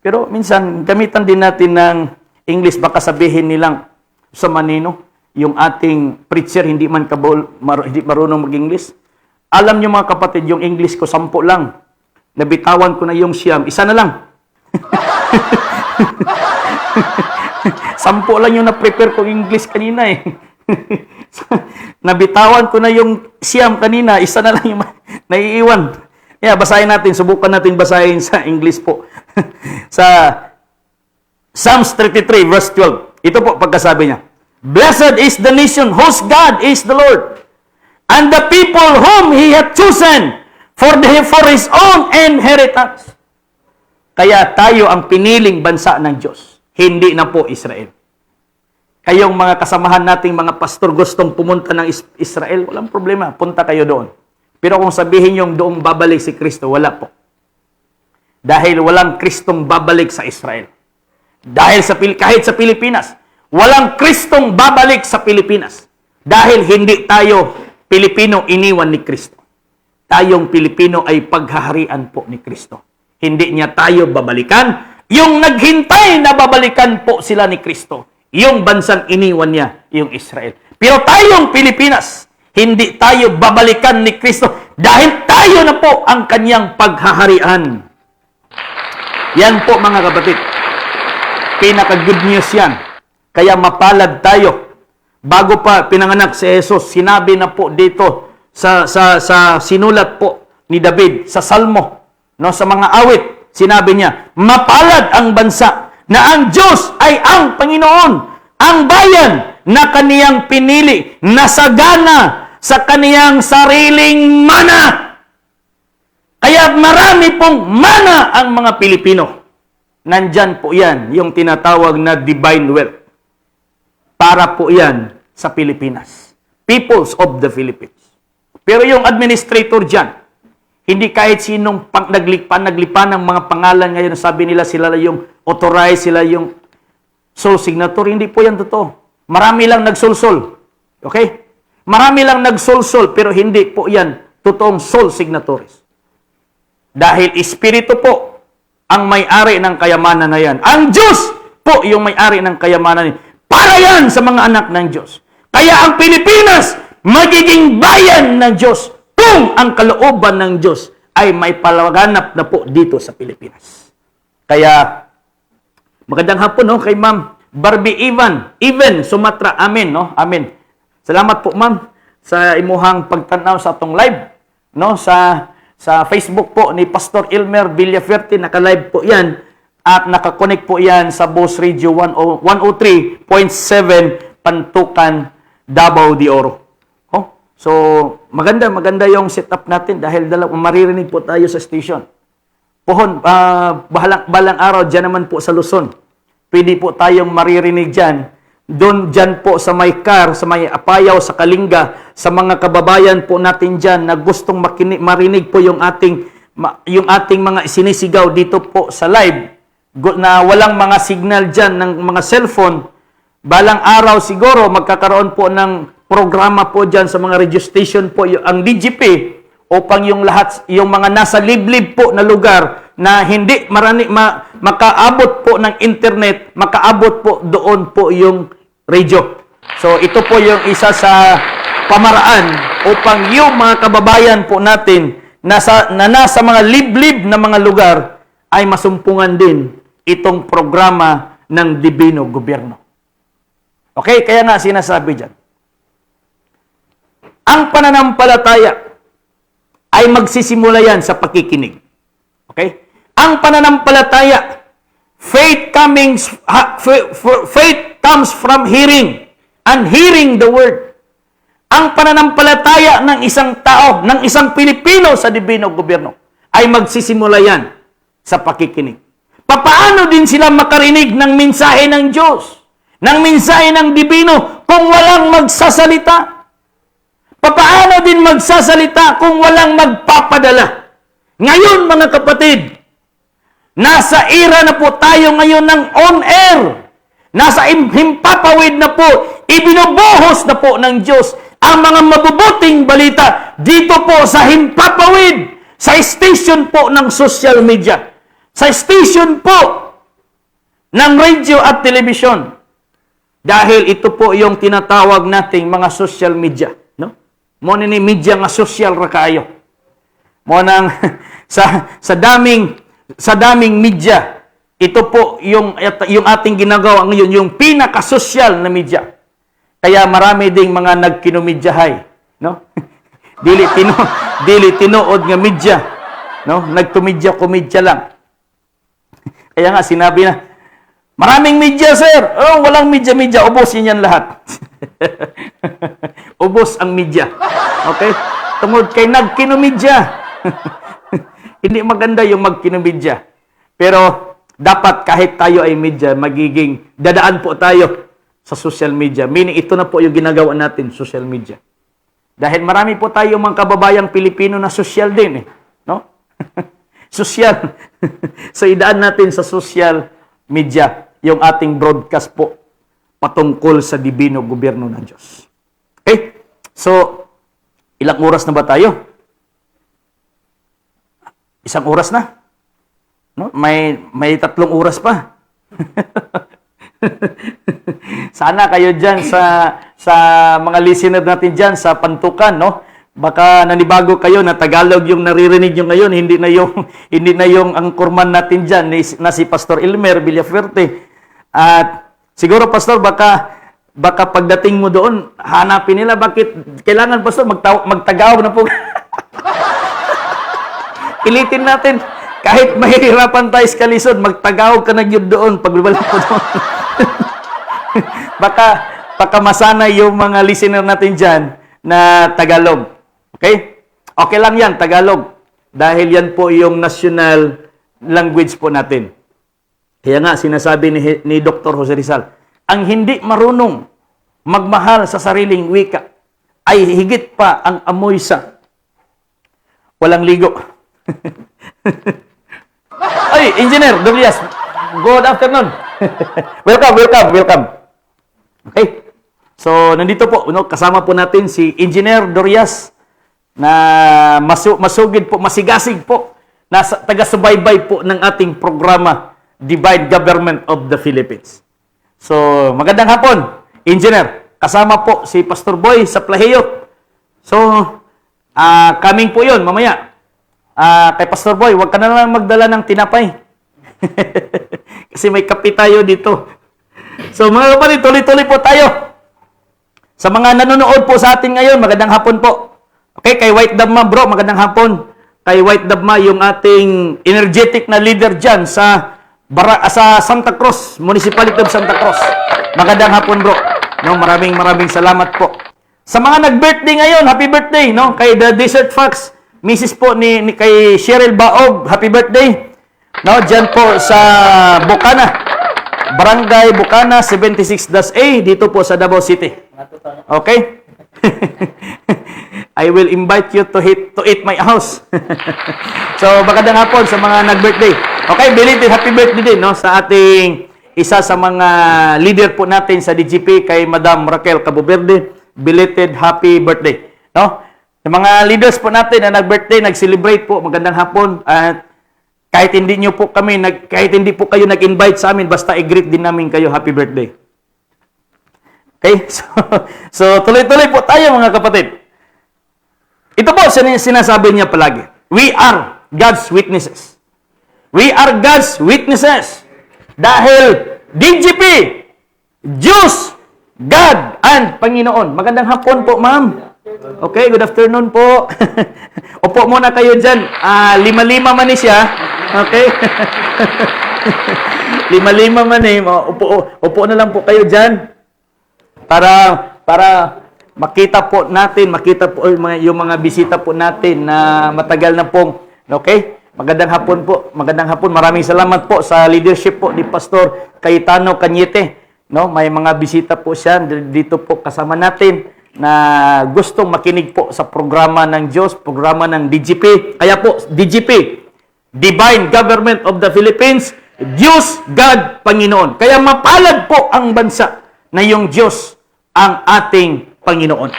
Pero minsan gamitan din natin ng English, baka sabihin nilang sa manino. Yung ating preacher hindi hindi marunong mag-English. Alam niyo mga kapatid, yung English ko 10 lang. Nabitawan ko na yung siyam. Isa na lang. 10 lang yung na-prepare kong English kanina eh. Nabitawan ko na yung siyam kanina. Isa na lang yung naiiwan. Basahin natin. Subukan natin basahin sa English po. Sa Psalms 33 verse 12. Ito po pagkasabi niya. Blessed is the nation whose God is the Lord, and the people whom He hath chosen for His own inheritance. Kaya tayo ang piniling bansa ng Diyos, hindi na po Israel. Kayong mga kasamahan nating mga pastor gustong pumunta ng Israel, walang problema, punta kayo doon. Pero kung sabihin yung doong babalik si Kristo, wala po. Dahil walang Kristong babalik sa Israel. Dahil kahit sa Pilipinas, walang Kristong babalik sa Pilipinas. Dahil hindi tayo Pilipino iniwan ni Kristo. Tayong Pilipino ay paghaharian po ni Kristo. Hindi niya tayo babalikan. Yung naghintay na babalikan po sila ni Kristo. Yung bansang iniwan niya, yung Israel. Pero tayong Pilipinas, hindi tayo babalikan ni Kristo. Dahil tayo na po ang kanyang paghaharian. Yan po mga kapatid. Pinaka-good news yan. Kaya mapalad tayo. Bago pa pinanganak si Jesus, sinabi na po dito sa sinulat po ni David sa Salmo, no, sa mga awit, sinabi niya, mapalad ang bansa na ang Diyos ay ang Panginoon, ang bayan na kaniyang pinili, nasagana sa kaniyang sariling mana. Kaya marami pong mana ang mga Pilipino. Nandyan po yan, yung tinatawag na divine wealth. Para po yan sa Pilipinas. Peoples of the Philippines. Pero yung administrator dyan, hindi kahit sinong naglipan ng mga pangalan ngayon, sabi nila sila yung authorized, sila yung sole signatory. Hindi po yan totoo. Marami lang nagsulsol. Okay? Marami lang nagsulsol, pero hindi po yan totoong sole signatories. Dahil Espiritu po ang may-ari ng kayamanan na yan. Ang Diyos po yung may-ari ng kayamanan yan. Para yan sa mga anak ng Diyos. Kaya ang Pilipinas magiging bayan ng Diyos kung ang kalooban ng Diyos ay may palaganap na po dito sa Pilipinas. Kaya magandang hapon no, kay Ma'am Barbie Even Sumatra. Amen. No? Amen. Salamat po ma'am sa imuhang pagtanaw sa atong live. No? Sa Facebook po ni Pastor Elmer Villaferte, naka-live po yan at nakakonect po yan sa Boss Radio 103.7 Pantukan, Davao de Oro. Oh, so, maganda yung setup natin dahil maririnig po tayo sa station. Pohon, balang araw dyan naman po sa Luzon. Pwede po tayong maririnig dyan. Dyan po sa may sa may Apayaw, sa Kalinga, sa mga kababayan po natin dyan na gustong marinig po yung ating mga sinisigaw dito po sa live na walang mga signal dyan ng mga cellphone. Balang araw siguro magkakaroon po ng programa po dyan sa mga radio station po ang DGP upang yung mga nasa liblib po na lugar na hindi makaabot po ng internet, makaabot po doon po yung radio. So ito po yung isa sa pamaraan upang yung mga kababayan po natin na nasa mga liblib na mga lugar ay masumpungan din itong programa ng Dibino Gobyerno. Okay? Kaya nga sinasabi dyan. Ang pananampalataya ay magsisimula yan sa pakikinig. Okay? Ang pananampalataya, faith comes from hearing, and hearing the word. Ang pananampalataya ng isang tao, ng isang Pilipino sa Dibino Gobyerno, ay magsisimula yan sa pakikinig. Papaano din sila makarinig ng mensahe ng Diyos, ng mensahe ng Dibino, kung walang magsasalita? Papaano din magsasalita kung walang magpapadala? Ngayon, mga kapatid, nasa era na po tayo ngayon ng on-air. Nasa himpapawid na po, ibinubuhos na po ng Diyos ang mga mabubuting balita dito po sa himpapawid, sa station po ng social media, sa station po ng radio at television. Dahil ito po yung tinatawag nating mga social media. No? Mo ni media nga social ra kaayo. Mo nang sa daming media, ito po yung ating ginagawa ngayon, yung pinaka-social na media. Kaya marami ding mga nagkinumidyahay, no? dili tinuod nga media, no? Nagkumidya lang. Kaya nga sinabi na, maraming media, sir. Oh, walang media, ubusin yan lahat. Ubos ang media. Okay? Tungod kay nagkinumidya. Hindi maganda yung magkinumidya. Pero dapat kahit tayo ay media, dadaan po tayo sa social media. Meaning, ito na po yung ginagawa natin, social media. Dahil marami po tayo mga kababayang Pilipino na social din. No? Social. So, idaan natin sa social media yung ating broadcast po patungkol sa Dibino Gobyerno ng Diyos. Okay? So, ilang oras na ba tayo? 1 oras na? No? May 3 oras pa. Sana kayo dyan sa mga listener natin dyan sa Pantukan, no? Baka nanibago kayo na Tagalog yung naririnig nyo ngayon, hindi na yung angkorman natin dyan na si Pastor Elmer Villaferte. At siguro, Pastor, baka pagdating mo doon, hanapin nila bakit kailangan, Pastor, magtagaw na po. Pilitin natin. Kahit mahihirapan tayo sa kalisod, magtagawag ka na yun doon pagbalik po doon. baka masanay yung mga listener natin dyan na Tagalog. Okay? Okay lang yan, Tagalog. Dahil yan po yung national language po natin. Kaya nga, sinasabi ni Dr. Jose Rizal, ang hindi marunong magmahal sa sariling wika ay higit pa ang amoy sa walang ligo. Ay, Engineer Dorias, good afternoon. Welcome. Okay. So, nandito po, kasama po natin si Engineer Dorias na masugid po, masigasig po, nasa taga-subaybay po ng ating programa, Divine Government of the Philippines. So, magandang hapon, Engineer. Kasama po si Pastor Boy sa Plahiyo. So, coming po yun, mamaya. Kay Pastor Boy, huwag ka na lang magdala ng tinapay. Kasi may kape tayo dito. So, mga kapatid, tuloy-tuloy po tayo. Sa mga nanonood po sa atin ngayon, magandang hapon po. Okay, kay White Dab Ma, bro, magandang hapon. Kay White Dab Ma, yung ating energetic na leader dyan sa Santa Cruz, Municipality of Santa Cruz. Magandang hapon, bro. No, maraming salamat po. Sa mga nag-birthday ngayon, happy birthday, no? Kay The Desert Fox, Mrs. po ni kay Cheryl Baog, happy birthday. No, dyan po sa Bukana. Barangay Bukana 76-A dito po sa Davao City. Okay? I will invite you to eat my house. So, magandang hapon sa mga nag-birthday. Okay, belated happy birthday din, no, sa ating isa sa mga leader po natin sa DGP, kay Madam Raquel Cabo Verde. Belated happy birthday, no? Sa mga leaders po natin na nag-birthday, nag-celebrate po, magandang hapon. At kahit hindi po kayo nag-invite sa amin, basta i-greet din namin kayo, happy birthday. Okay? So tuloy-tuloy po tayo, mga kapatid. Ito po, sinasabi niya palagi. We are God's witnesses. We are God's witnesses. Dahil DGP, Diyos, God, and Panginoon. Magandang hapon po, ma'am. Okay, good afternoon po. Upo muna kayo dyan. 5-5 man siya. Okay? 5-5 man eh. Upo na lang po kayo dyan. Para makita po yung mga bisita po natin na matagal na pong, okay? Magandang hapon. Maraming salamat po sa leadership po ni Pastor Cayetano Cañete. No, may mga bisita po siya dito po kasama natin na gustong makinig po sa programa ng Diyos, programa ng DGP. Kaya po, DGP, Divine Government of the Philippines, Diyos, God, Panginoon. Kaya mapalad po ang bansa na yung Diyos ang ating Panginoon.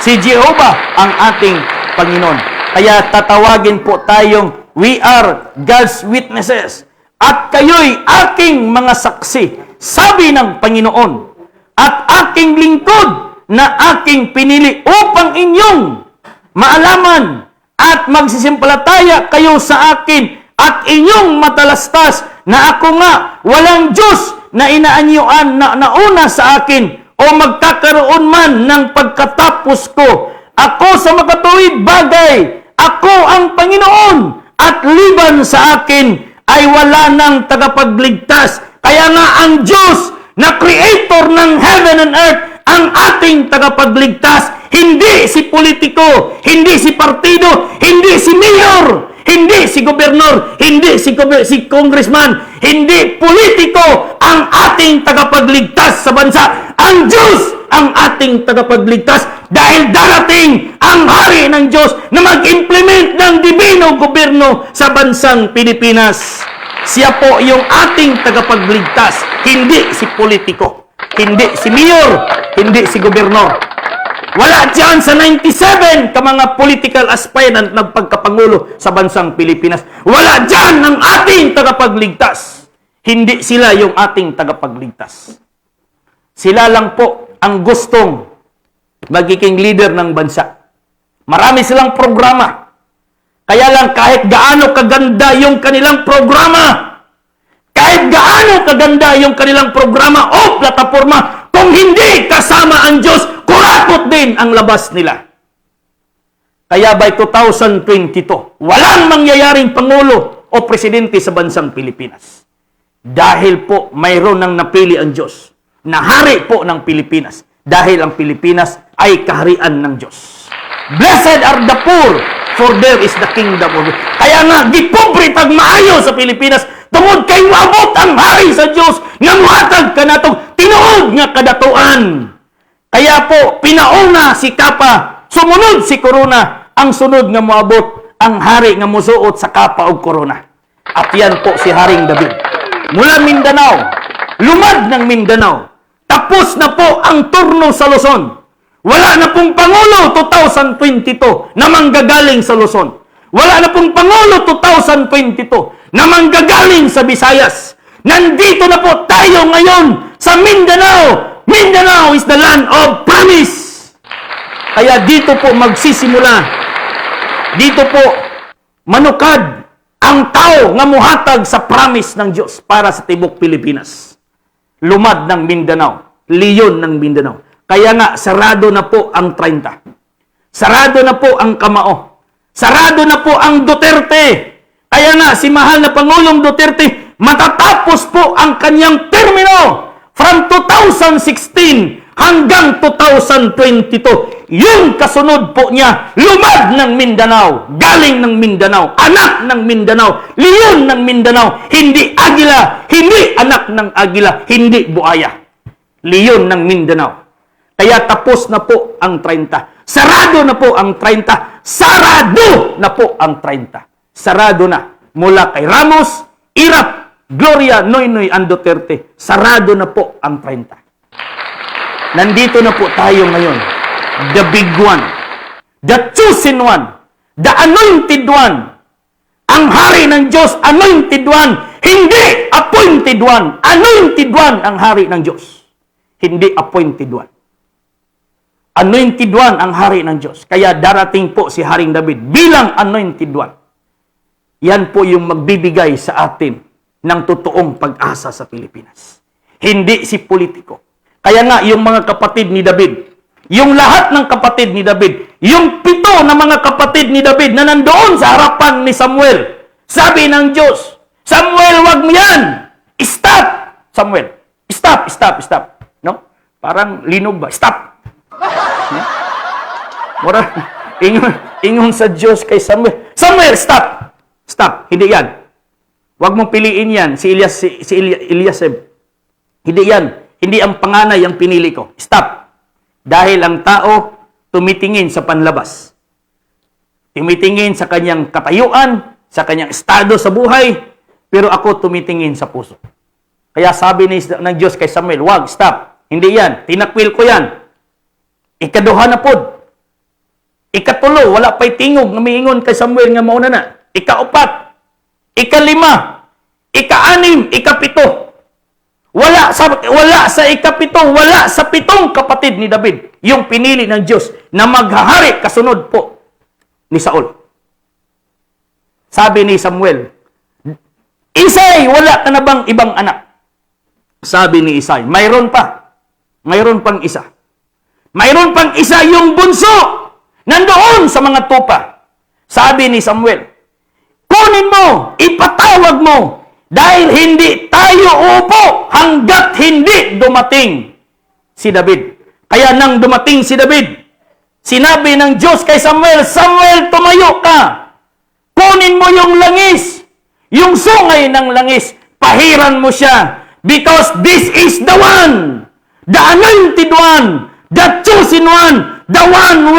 Si Jehovah ang ating Panginoon. Kaya tatawagin po tayong, we are God's witnesses. At kayo'y aking mga saksi, sabi ng Panginoon, at aking lingkod na aking pinili upang inyong maalaman at magsisimpalataya kayo sa akin at inyong matalastas na ako nga walang Diyos na inaanyuan na nauna sa akin o magkakaroon man ng pagkatapos ko. Ako sa makatuwid bagay, ako ang Panginoon at liban sa akin ay wala ng tagapagligtas. Kaya nga ang Diyos na creator ng heaven and earth ang ating tagapagligtas. Hindi si politiko, hindi si partido, hindi si mayor, hindi si gobernador, hindi si congressman, hindi politiko ang ating tagapagligtas sa bansa. Ang Diyos ang ating tagapagligtas dahil darating ang hari ng Diyos na mag-implement ng dibinong gobyerno sa bansang Pilipinas. Siya po yung ating tagapagligtas, hindi si politiko, hindi si mayor, hindi si gobernador. Wala dyan sa 97 ka mga political aspirant na pagkapangulo sa bansang Pilipinas. Wala dyan ng ating tagapagligtas. Hindi sila yung ating tagapagligtas. Sila lang po ang gustong magiging leader ng bansa. Marami silang programa. Kaya lang kahit gaano kaganda yung kanilang programa, kahit gaano kaganda yung kanilang programa o plataforma, kung hindi kasama ang Diyos, kurakot din ang labas nila. Kaya by 2022, walang mangyayaring Pangulo o Presidente sa bansang Pilipinas. Dahil po mayroon nang napili ang Diyos na hari po ng Pilipinas. Dahil ang Pilipinas ay kaharian ng Diyos. Blessed are the poor for there is the kingdom of God. Kaya nga, gipobre tag maayo sa Pilipinas, tungod kay maabot ang hari sa Dios nga muhatag kanatong tinuod nga kadatuan. Kaya po, pinauna si Kapa, sumunod si Corona, ang sunod nga moabot ang hari nga musuot sa Kapa o Corona. At yan po si Haring David. Mula Mindanao, lumad ng Mindanao, tapos na po ang turno sa Luzon. Wala na pong Pangulo 2022 na manggagaling sa Luzon. Wala na pong Pangulo 2022 na manggagaling sa Visayas. Nandito na po tayo ngayon sa Mindanao. Mindanao is the land of promise. Kaya dito po magsisimula. Dito po manukad ang tao nga muhatag sa promise ng Diyos para sa tibok Pilipinas. Lumad ng Mindanao. Leon ng Mindanao. Kaya nga, sarado na po ang 30. Sarado na po ang Kamao. Sarado na po ang Duterte. Kaya nga, si mahal na Pangulong Duterte, matatapos po ang kanyang termino from 2016 hanggang 2022. Yung kasunod po niya, lumad ng Mindanao, galing ng Mindanao, anak ng Mindanao, leon ng Mindanao, hindi agila, hindi anak ng agila, hindi buaya. Leon ng Mindanao. Kaya tapos na po ang 30. Sarado na po ang 30. Sarado na po ang 30. Sarado na. Mula kay Ramos, Irap, Gloria, Noynoy, and Duterte. Sarado na po ang 30. Nandito na po tayo ngayon. The big one. The chosen one. The anointed one. Ang hari ng Diyos, anointed one. Hindi appointed one. Anointed one ang hari ng Diyos. Hindi appointed one. Anointed one ang hari ng Diyos. Kaya darating po si Haring David bilang anointed one. Yan po yung magbibigay sa atin ng totoong pag-asa sa Pilipinas. Hindi si politiko. Kaya nga yung mga kapatid ni David, yung lahat ng kapatid ni David, yung 7 na mga kapatid ni David na nandoon sa harapan ni Samuel, sabi ng Diyos, Samuel, wag mo yan! Stop! Samuel, stop, stop, stop. No? Parang linog ba? Stop! Mura, ingon sa Diyos kay Samuel. Samuel, stop! Stop. Hindi yan. Huwag mong piliin yan. Si Eliasib. Hindi yan. Hindi ang panganay ang pinili ko. Stop. Dahil ang tao tumitingin sa panlabas. Tumitingin sa kanyang katayuan, sa kanyang estado sa buhay, pero ako tumitingin sa puso. Kaya sabi ng Diyos kay Samuel, wag, stop. Hindi yan. Tinakwil ko yan. Ikaduha na pod. Ikatulo, wala pa'y tingog na miingon kay Samuel nga mauna na. Ikaapat, ikalima, ikaanim, ikapito. Wala sa ikapito, wala sa 7 kapatid ni David yung pinili ng Diyos na maghahari kasunod po ni Saul. Sabi ni Samuel, Isay, wala ka na bang ibang anak? Sabi ni Isay, mayroon pa. Mayroon pang isa. Mayroon pang isa yung bunso. Nandoon sa mga tupa. Sabi ni Samuel, kunin mo, ipatawag mo, dahil hindi tayo upo hanggat hindi dumating si David. Kaya nang dumating si David, sinabi ng Diyos kay Samuel, Samuel, tumayo ka. Kunin mo yung langis, yung sungay ng langis, pahiran mo siya. Because this is the one, the anointed one, the chosen one, the one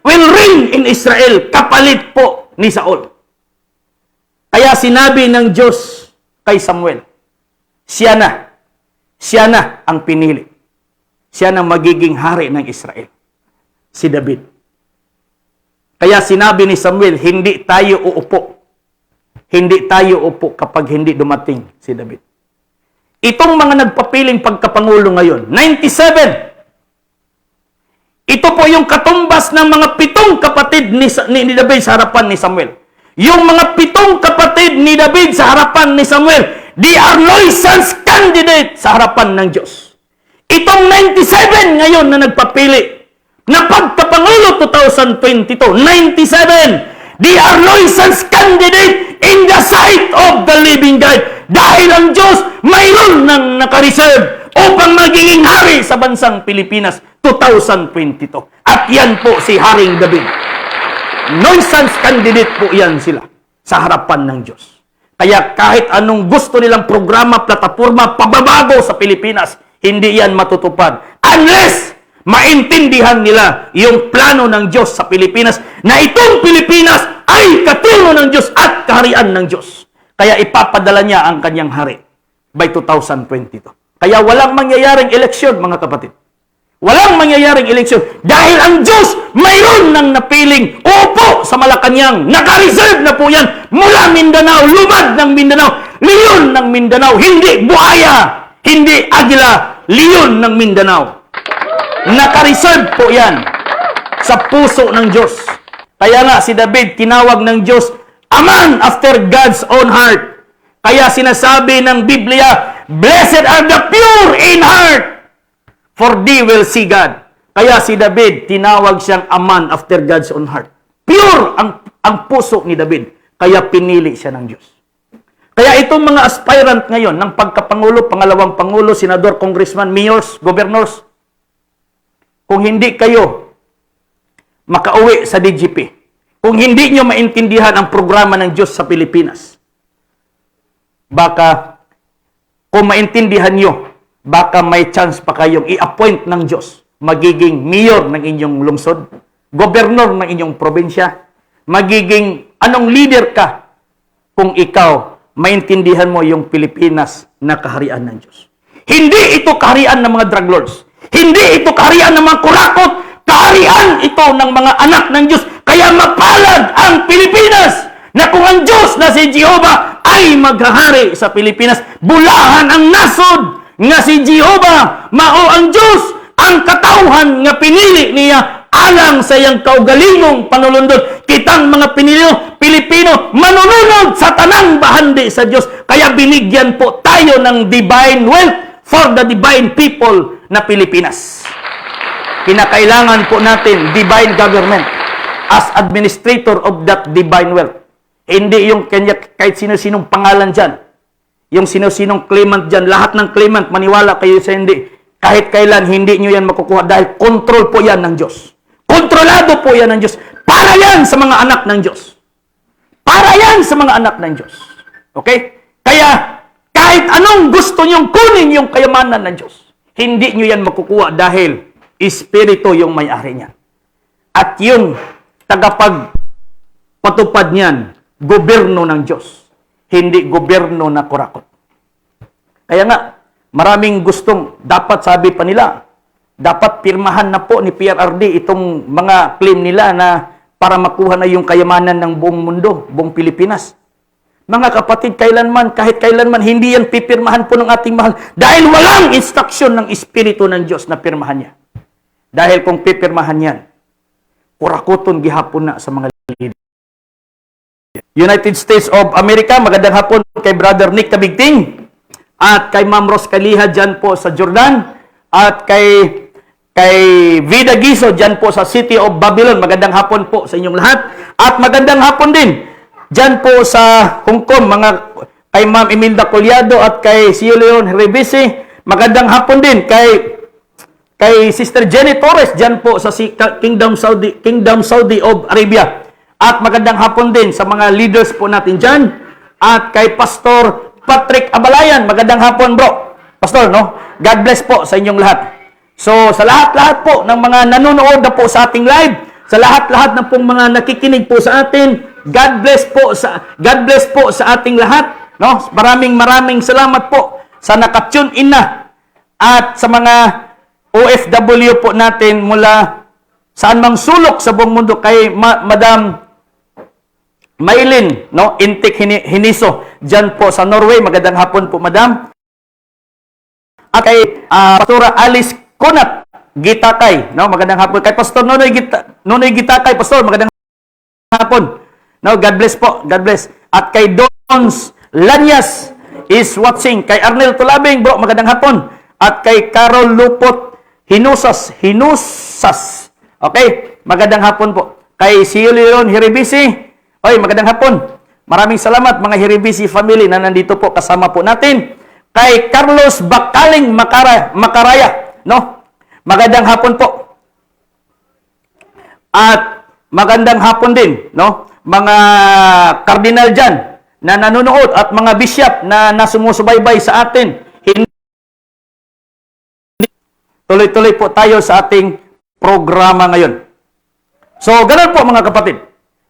will reign in Israel. Kapalit po ni Saul. Kaya sinabi ng Diyos kay Samuel, siya na ang pinili. Siya na magiging hari ng Israel. Si David. Kaya sinabi ni Samuel, hindi tayo uupo. Hindi tayo uupo kapag hindi dumating si David. Itong mga nagpapiling pagkapangulo ngayon, 97. Ito po yung katumbas ng mga 7 kapatid ni David sa harapan ni Samuel. Yung mga 7 kapatid ni David sa harapan ni Samuel, they are license candidate sa harapan ng Diyos. Itong 97 ngayon na nagpapili na pagkapangulo 2022, 97, they are license candidate in the sight of the living God. Dahil ang Diyos mayroon nang nakareserve upang magiging hari sa bansang Pilipinas 2022. At yan po si Haring David. nuisance candidate po yan sila sa harapan ng Diyos. Kaya kahit anong gusto nilang programa, plataforma, pababago sa Pilipinas, hindi yan matutupad unless maintindihan nila yung plano ng Diyos sa Pilipinas na itong Pilipinas ay katulong ng Diyos at kaharian ng Diyos. Kaya ipapadala niya ang kanyang hari by 2022. Kaya walang mangyayaring eleksyon, mga kapatid. Walang mangyayaring eleksyon dahil ang Diyos mayroon ng napiling upo sa Malacanang. Naka-reserve na po yan mula Mindanao, lumad ng Mindanao, leon ng Mindanao, hindi buhaya, hindi agila, leon ng Mindanao. Naka-reserve po yan sa puso ng Diyos. Kaya nga si David tinawag ng Diyos a man after God's own heart. Kaya sinasabi ng Biblia, blessed are the pure in heart, for they will see God. Kaya si David, tinawag siyang a man after God's own heart. Pure ang puso ni David. Kaya pinili siya ng Diyos. Kaya itong mga aspirant ngayon ng pagkapangulo, pangalawang pangulo, senador, congressman, mayors, governors, kung hindi kayo makauwi sa DGP, kung hindi nyo maintindihan ang programa ng Diyos sa Pilipinas, baka kung maintindihan nyo, baka may chance pa kayong i-appoint ng Diyos, magiging mayor ng inyong lungsod, gobernador ng inyong probinsya, magiging anong leader ka kung ikaw maintindihan mo yung Pilipinas na kaharian ng Diyos. Hindi ito kaharian ng mga drug lords. Hindi ito kaharian ng mga kurakot. Kaharian ito ng mga anak ng Diyos. Kaya mapalad ang Pilipinas na kung ang Diyos na si Jehovah ay maghahari sa Pilipinas, bulahan ang nasod nga si Jehovah, mao ang Diyos, ang katauhan nga pinili niya alang sa iyang kaugalingong panulundod. Kitang mga Pilipino manununod sa tanang bahandi sa Diyos. Kaya binigyan po tayo ng divine wealth for the divine people na Pilipinas. Kinakailangan po natin divine government as administrator of that divine wealth. Hindi yung kahit sino-sinong pangalan dyan. Yung sino-sinong claimant dyan. Lahat ng claimant, maniwala kayo sa hindi. Kahit kailan, hindi nyo yan makukuha dahil control po yan ng Diyos. Kontrolado po yan ng Diyos. Para yan sa mga anak ng Diyos. Para yan sa mga anak ng Diyos. Okay? Kaya, kahit anong gusto nyong kunin yung kayamanan ng Diyos, hindi nyo yan makukuha dahil Espiritu yung may-ari niyan. At yung tagapagpatupad niyan, gobyerno ng Diyos. Hindi gobyerno na kurakot. Kaya nga, maraming gustong, dapat sabi pa nila, dapat pirmahan na po ni PRRD itong mga claim nila na para makuha na yung kayamanan ng buong mundo, buong Pilipinas. Mga kapatid, kailanman, kahit kailanman, hindi yan pipirmahan po ng ating mahal. Dahil walang instruksyon ng Espiritu ng Diyos na pirmahan niya. Dahil kung pipirmahan yan, kurakuton gihapon na sa mga leader. United States of America, magandang hapon kay Brother Nick Tabigting at kay Ma'am Rose Kaliha dyan po sa Jordan at kay Vida Giso dyan po sa City of Babylon. Magandang hapon po sa inyong lahat at magandang hapon din dyan po sa Hong Kong, kay Ma'am Imelda Collado at kay Sio Leon Rebisi. Magandang hapon din kay Sister Jenny Torres dyan po sa Kingdom Saudi of Arabia. At magandang hapon din sa mga leaders po natin dyan. At kay Pastor Patrick Abalayan. Magandang hapon, bro. Pastor, no? God bless po sa inyong lahat. So, sa lahat-lahat po ng mga nanonood na po sa ating live, sa lahat-lahat ng pong mga nakikinig po sa atin, God bless po sa ating lahat. No? Maraming salamat po sa nakatune in na. At sa mga OFW po natin mula saan mang sulok sa buong mundo kay Madam Maylin, no? Intik Hiniso, dyan po sa Norway. Magandang hapon po, Madam. At kay Pastora Alice Kunat Gitakay, no? Magandang hapon. Kay Pastor Nonoy Gitakay, Pastor, magandang hapon. No, God bless po. God bless. At kay Dons Lanyas is watching. Kay Arnel Tulabing, bro, magandang hapon. At kay Carol Lupot Hinusas. Okay? Magandang hapon po. Kay Sio Leon Hiribisi, oy, magandang hapon. Maraming salamat mga Hiribisi family na nandito po kasama po natin. Kay Carlos Bakaling Makaraya, no? Magandang hapon po. At Magandang hapon din, no? Mga kardinal dyan na nanonood at mga bishop na nasumusubaybay sa atin. Tuloy-tuloy po tayo sa ating programa ngayon. So, ganun po mga kapatid.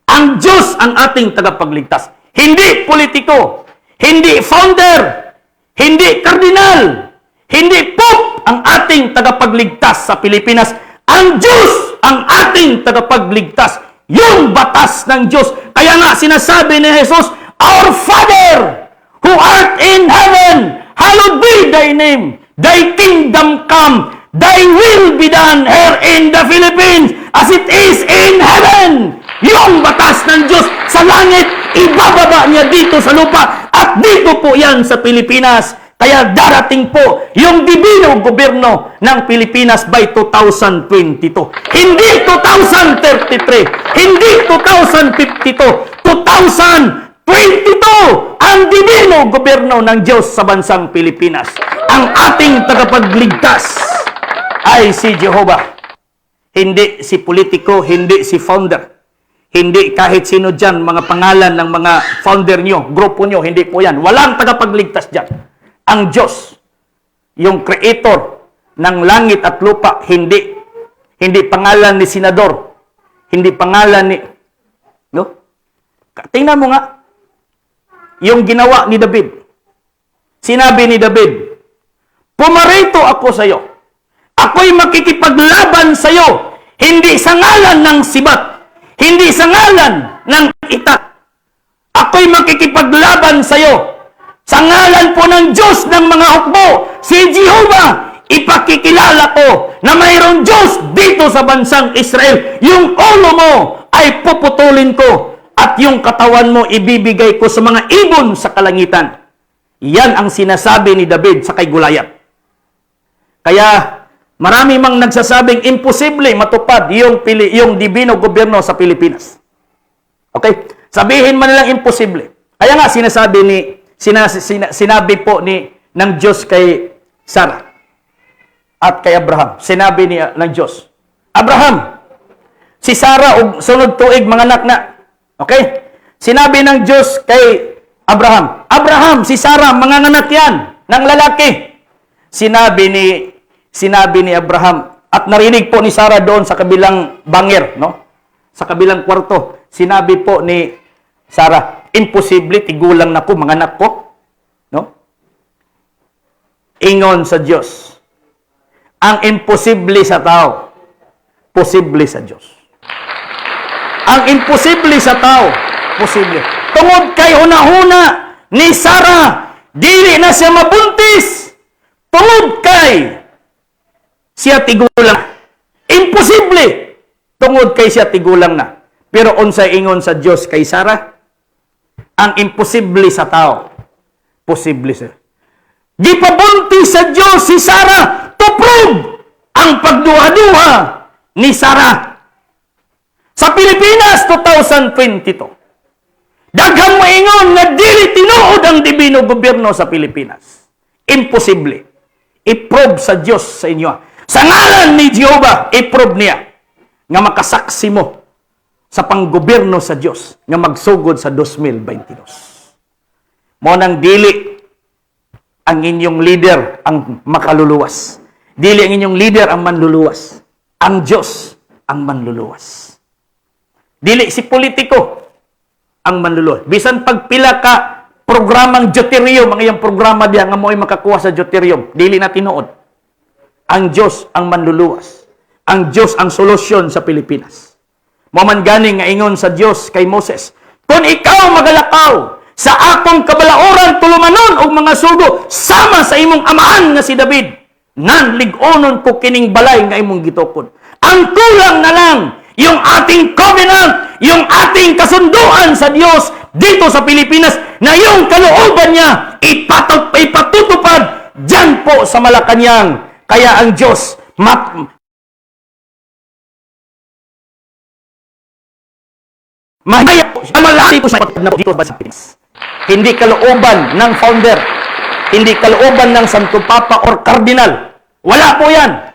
Ang Diyos ang ating tagapagligtas. Hindi politiko, hindi founder, hindi kardinal, hindi pope ang ating tagapagligtas sa Pilipinas. Ang Diyos ang ating tagapagligtas. Yung batas ng Diyos. Kaya nga sinasabi ni Jesus, Our Father, who art in heaven, hallowed be thy name. Thy kingdom come. Thy will be done here in the Philippines as it is in heaven. Yung batas ng Diyos sa langit, ibababa niya dito sa lupa at dito po yan sa Pilipinas. Kaya darating po yung dibino gobyerno ng Pilipinas by 2022. Hindi 2033, hindi 2052, 2022 ang dibino gobyerno ng Diyos sa bansang Pilipinas. Ang ating tagapagligtas ay si Jehovah. Hindi si politiko, hindi si founder. Hindi kahit sino dyan, mga pangalan ng mga founder nyo, grupo nyo, hindi po yan. Walang tagapagligtas dyan. Ang Diyos, yung creator ng langit at lupa, hindi pangalan ni senador, hindi pangalan ni, no? Tingnan mo nga, yung ginawa ni David. Sinabi ni David, pumarito ako sa iyo. Ako'y makikipaglaban sa iyo, hindi sa ngalan ng sibat, hindi sa ngalan ng itak. Ako'y makikipaglaban sa iyo. Sa ngalan po ng Diyos ng mga hukbo, si Jehovah, ipakikilala ko na mayroong Diyos dito sa bansang Israel. Yung ulo mo ay puputulin ko at yung katawan mo ibibigay ko sa mga ibon sa kalangitan. Yan ang sinasabi ni David sa kay Goliath. Kaya marami mang nagsasabing imposible matupad yung dibino gobyerno sa Pilipinas. Okay? Sabihin man nilang imposible. Kaya nga sinabi po ng Diyos kay Sarah at kay Abraham. Sinabi ng Diyos, Abraham, si Sarah og sunod tuig manganak na. Okay? Sinabi ng Diyos kay Abraham, Abraham, si Sarah manganganak yan ng lalaki. Sinabi ni Abraham at narinig po ni Sarah doon sa kabilang bangir, no? Sa kabilang kwarto. Sinabi po ni Sarah, imposible, tigulang na ko, mga anak ko. No? Ingon sa Diyos. Ang imposible sa tao, posible sa Diyos. Ang imposible sa tao, posible. Tungod kay hunahuna ni Sarah, dili na siya mabuntis. Tungod kay siya tigulang. Imposible. Tungod kay siya tigulang na. Pero unsay ingon sa Diyos kay Sarah, ang imposible sa tao, posible sa. Gipabunti sa Diyos si Sarah to prove ang pagduha-duha ni Sarah. Sa Pilipinas, 2022. Daghang maingon nga dili tinuod ang dibino gobyerno sa Pilipinas. Imposible. I-prove sa Diyos sa inyo. Sa ngalan ni Jehovah, i-prove niya nga makasaksi mo sa panggobyerno sa Diyos nga magsugod sa 2022. Mo nang dili ang inyong leader ang makaluluwas. Dili ang inyong leader ang manluluwas. Ang Diyos ang manluluwas. Dili si politiko ang manluluwas. Bisan pagpila ka programang Deuterium, ang iyang programa diya nga mo'y makakuha sa Deuterium, dili na tinuod. Ang Diyos ang manluluwas. Ang Diyos ang solusyon sa Pilipinas. Maman gani nga ingon sa Diyos kay Moses, kung ikaw magalakaw sa akong kabalauran tulumanon og mga sugo sama sa imong amahan nga si David, nanlig-onon ko kining balay nga imong gitukod. Ang kulang na lang yung ating covenant, yung ating kasunduan sa Diyos dito sa Pilipinas na yung kalooban niya ipatutupad dyan po sa Malacanang. Kaya ang Diyos mahaya po, malaki po siya dito sa Pilipinas. Hindi kalooban ng founder, hindi kalooban ng Santo Papa or Cardinal. Wala po yan.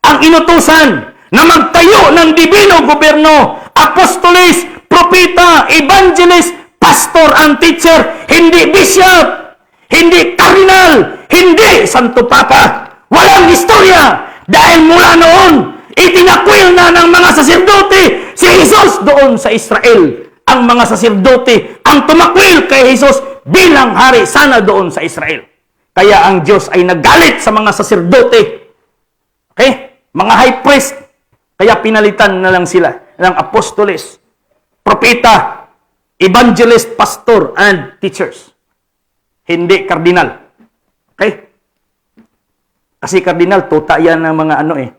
Ang inutusan na magtayo ng dibino gobyerno apostolis, propita, evangelist, pastor and teacher, hindi bishop, hindi cardinal, hindi Santo Papa. Walang istorya dahil mula noon, itinakwil na ng mga saserdote si Jesus doon sa Israel. Ang mga saserdote ang tumakwil kay Jesus bilang hari sana doon sa Israel. Kaya ang Diyos ay nagalit sa mga saserdote. Okay? Mga high priest. Kaya pinalitan na lang sila ng apostoles, propeta, evangelist, pastor, and teachers. Hindi kardinal. Okay? Kasi kardinal, tuta yan ng mga ano eh.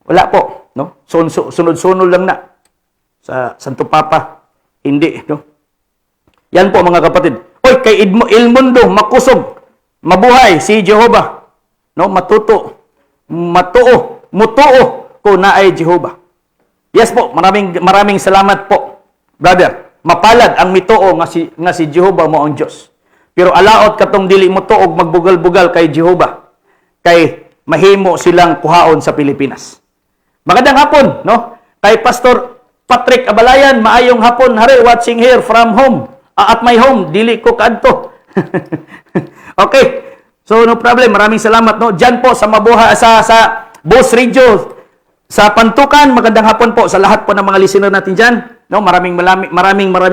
Wala po. No? Sunod-sunod lang na. Sa Santo Papa. Hindi. No? Yan po mga kapatid. Oy, kay Ilmundo, makusog, mabuhay si Jehovah. No? Mutuo ko na ay Jehovah. Yes po, maraming salamat po, brother. Mapalad ang mituo nga si Jehovah mo ang Diyos. Pero alaot katong dili mo tuog magbugal-bugal kay Jehovah. Kay mahimo silang kuhaon sa Pilipinas. Magandang hapon, no? Kay Pastor Patrick Abalayan, maayong hapon, hari, watching here from home. At my home, dili ko kadto. Okay. So no problem. Maraming salamat, no. Diyan po sa Mabuhay sa Boss Radio sa Pantukan. Magandang hapon po sa lahat po ng mga listener natin diyan. No, maraming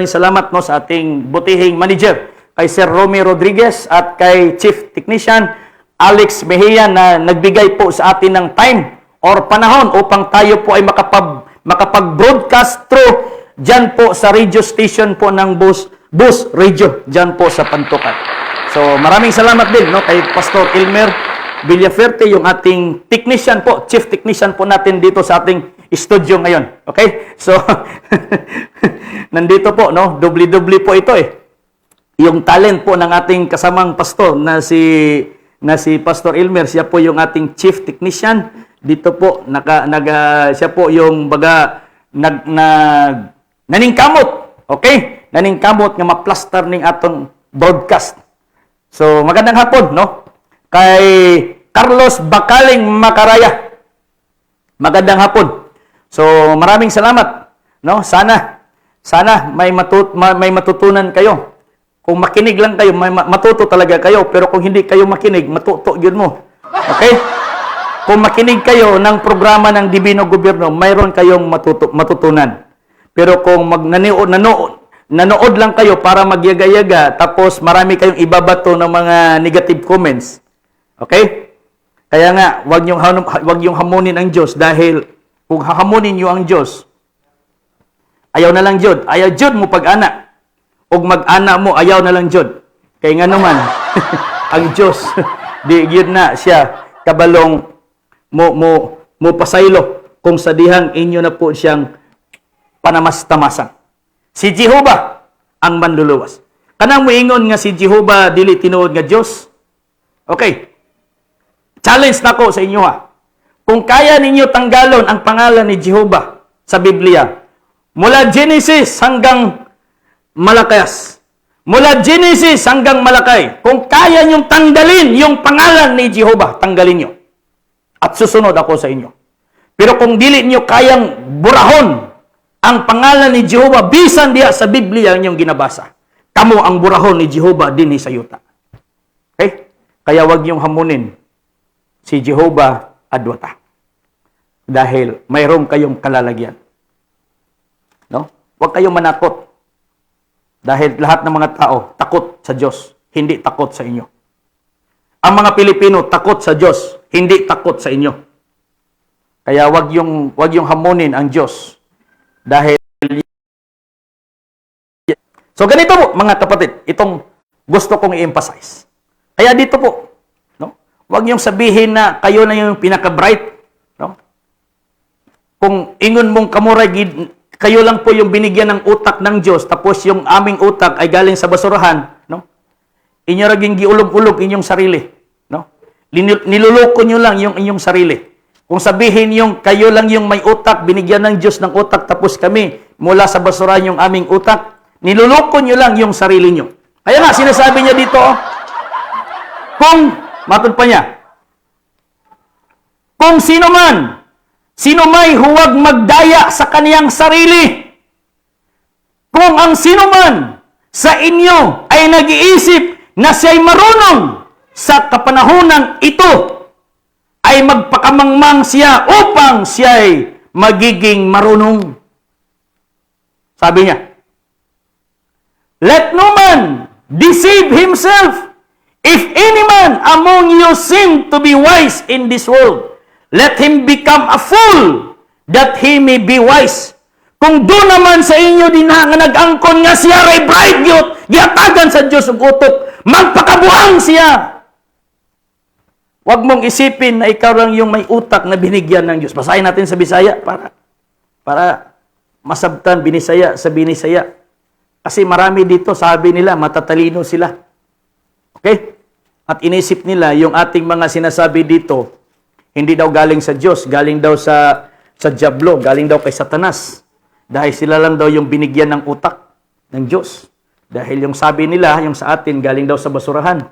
salamat, no, sa ating butihing manager kay Sir Romy Rodriguez at kay Chief Technician Alex Mejia na nagbigay po sa atin ng time or panahon upang tayo po ay makapag-broadcast through dyan po sa radio station po ng Boss Radio dyan po sa Pantukan. So maraming salamat din, no, kay Pastor Elmer Villaferte, yung ating technician po, chief technician po natin dito sa ating studio ngayon. Okay? So nandito po, no, doble-doble po ito eh. Yung talent po ng ating kasamang pastor na si Pastor Elmer, siya po yung ating chief technician. Dito po siya po yung naningkamot. Okay? Naningkamot nga ma-plaster ning atong broadcast. So magandang hapon, no? Kay Carlos Bakaling Makaraya. Magandang hapon. So maraming salamat, no? Sana may matutunan kayo. Kung makinig lang kayo, matuto talaga kayo. Pero kung hindi kayo makinig, matuto yun mo. Okay? Kung makinig kayo ng programa ng Divino Gobyerno, mayroon kayong matutunan. Pero kung nanood lang kayo para magyaga-yaga, tapos marami kayong ibabato ng mga negative comments. Okay? Kaya nga, wag yung hamunin ang Diyos dahil kung hahamunin niyo ang Diyos, ayaw na lang Jud. Ayaw Jud mo pag-ana. Og mag-ana mo, ayaw na lang Jud. Kaya nga naman, ang Diyos, di yun na siya kabalong mo pasaylo kung sa dihang inyo na po siyang panamas-tamasan. Si Jehovah ang manluluwas. Kanang moingon nga si Jehovah dili tinuod nga Dios. Okay. Challenge nako sa inyo ha. Kung kaya ninyo tanggalon ang pangalan ni Jehovah sa Biblia, mula Genesis hanggang Malakias, mula Genesis hanggang Malakay, kung kaya nyong tanggalin yung pangalan ni Jehovah, tanggalin nyo. At susunod ako sa inyo. Pero kung dili nyo kayang burahon ang pangalan ni Jehovah, bisan diya sa Biblia inyong ginabasa, kamo ang burahon ni Jehovah din sa yuta. Okay? Kaya wag niyong hamunin si Jehovah Adwata. Dahil mayroon kayong kalalagyan. No? Wag kayong manakot. Dahil lahat ng mga tao takot sa Diyos, hindi takot sa inyo. Ang mga Pilipino takot sa Diyos, hindi takot sa inyo. Kaya wag yung hamunin ang Diyos. Dahil so ganito po mga kapatid, itong gusto kong i-emphasize. Kaya dito po, no? Wag yung sabihin na kayo na yung pinaka-bright, no? Kung ingon mong kamuray, kayo lang po yung binigyan ng utak ng Diyos, tapos yung aming utak ay galing sa basurahan, no? Inyo raging giulog-ulog inyong sarili, no? Niluloko nyo lang yung inyong sarili. Kung sabihin yung kayo lang yung may utak, binigyan ng Diyos ng utak, tapos kami mula sa basurahan yung aming utak, niluloko nyo lang yung sarili nyo. Kaya nga, sinasabi niya dito, kung, matod pa niya, kung sino man Sino may huwag magdaya sa kaniyang sarili. Kung ang sino man sa inyo ay nag-iisip na siya'y marunong sa kapanahonang ito, ay magpakamangmang siya upang siya'y magiging marunong. Sabi niya, let no man deceive himself. If any man among you seem to be wise in this world, let him become a fool, that he may be wise. Kung doon naman sa inyo din nga nag-angkon nga siya ray bright youth, giatagan sa Diyos ug utok, magpakabuang siya. Huwag mong isipin na ikaw lang yung may utak na binigyan ng Diyos. Basahin natin sa Bisaya para masabtan binisaya sa binisaya. Kasi marami dito, sabi nila, matatalino sila. Okay? At inisip nila, yung ating mga sinasabi dito, hindi daw galing sa Diyos, galing daw sa Diablo, galing daw kay Satanas. Dahil sila lang daw yung binigyan ng utak ng Diyos. Dahil yung sabi nila, yung sa atin, galing daw sa basurahan.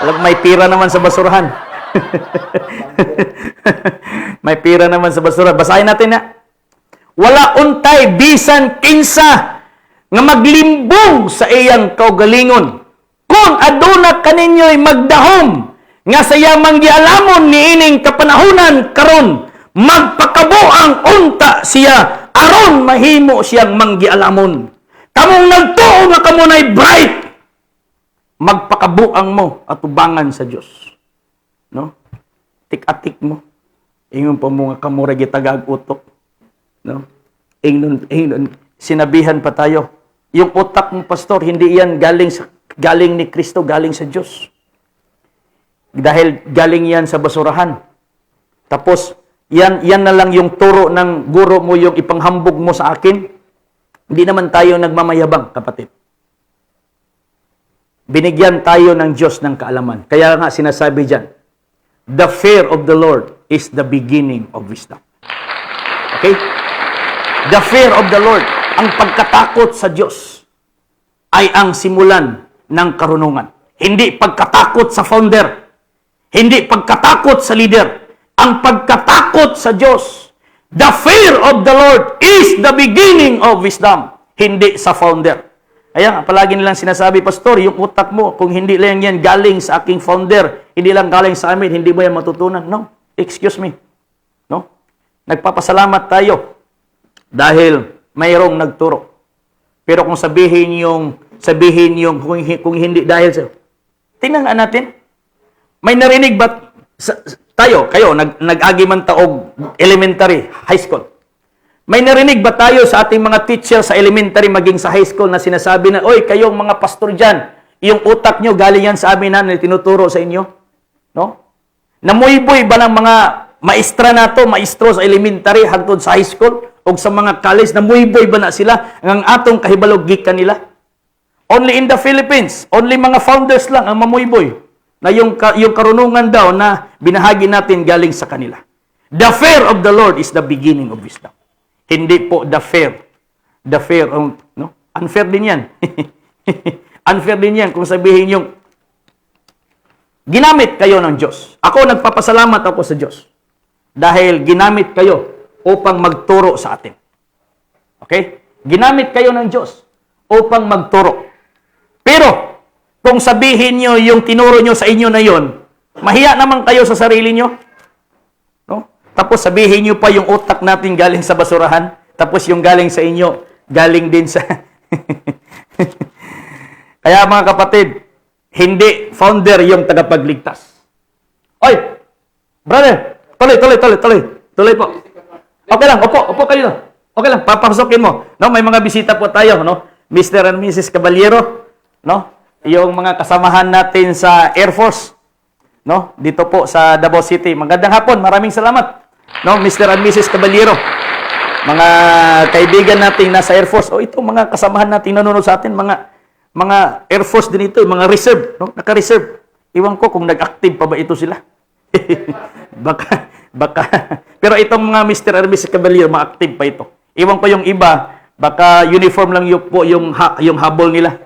Alam, may pira naman sa basurahan. May pira naman sa basurahan. Basahin natin na. Wala untay bisan kinsa nga maglimbong sa iyang kaugalingon. Kung aduna kaninyo'y magdahom nga saya manggialamon niining kapanahunan karon, magpakabo ang unta siya aron mahimo siyang manggialamon. Kamong nagtuo nga kamo nay bright, magpakabuang mo at ubangan sa Dios. No? Tik-atik mo. Ingon pa mo nga kamo ra gitagag utok. No? Ingnon sinabihan pa tayo. Yung utak mo, pastor, hindi yan galing ni Kristo, galing sa Diyos. Dahil galing yan sa basurahan. Tapos yan na lang yung turo ng guro mo, yung ipanghambog mo sa akin. Hindi naman tayo nagmamayabang, kapatid. Binigyan tayo ng Diyos ng kaalaman. Kaya nga sinasabi dyan, the fear of the Lord is the beginning of wisdom. Okay? The fear of the Lord, ang pagkatakot sa Diyos, ay ang simulan ng karunungan. Hindi pagkatakot sa founder. Hindi pagkatakot sa leader. Ang pagkatakot sa Diyos. The fear of the Lord is the beginning of wisdom. Hindi sa founder. Kaya palagi nilang sinasabi, pastor, yung utak mo, kung hindi lang yan galing sa aking founder, hindi lang galing sa amin, hindi mo yan matutunan. No, excuse me. No? Nagpapasalamat tayo dahil mayroong nagturo. Pero kung sabihin yung kung hindi dahil sa, tingnan nga natin, may narinig ba kayo, nag-agi man taog elementary, high school. May narinig ba tayo sa ating mga teacher sa elementary maging sa high school na sinasabi na, oy, kayong mga pastor dyan, yung utak nyo galing yan sa amin na tinuturo sa inyo? No? Namuyboy ba ng mga maestra na to, maestro sa elementary hangtod sa high school o sa mga college, namuyboy ba na sila ang atong kahibalog gikan nila? Only in the Philippines, only mga founders lang ang mamuyboy na yung karunungan daw na binahagi natin galing sa kanila. The fear of the Lord is the beginning of wisdom. Hindi po the fear. The fear of, no? Unfair din yan. Unfair din yan kung sabihin yung ginamit kayo ng Diyos. Ako, nagpapasalamat ako sa Diyos dahil ginamit kayo upang magturo sa atin. Okay? Ginamit kayo ng Diyos upang magturo. Pero, kung sabihin nyo yung tinuro nyo sa inyo na yon, mahiya naman kayo sa sarili nyo. No? Tapos sabihin nyo pa yung utak natin galing sa basurahan, tapos yung galing sa inyo, galing din sa... Kaya mga kapatid, hindi founder yung tagapagligtas. Oy! Brother! Tuloy po. Okay lang, upo kayo na. Okay lang, papasokin mo. No, may mga bisita po tayo, no? Mr. and Mrs. Caballero, no? Yung mga kasamahan natin sa Air Force, no? Dito po sa Davao City. Magandang hapon, maraming salamat. No, Mr. and Mrs. Caballero. Mga kaibigan natin nasa Air Force. O ito, mga kasamahan natin nanonood sa atin, mga Air Force din ito, mga reserve, no? Naka-reserve. Iwan ko kung nag-active pa ba ito sila. baka. Pero itong mga Mr. and Mrs. Caballero, ma-active pa ito. Iwan ko yung iba, baka uniform lang yung, po, yung habol nila.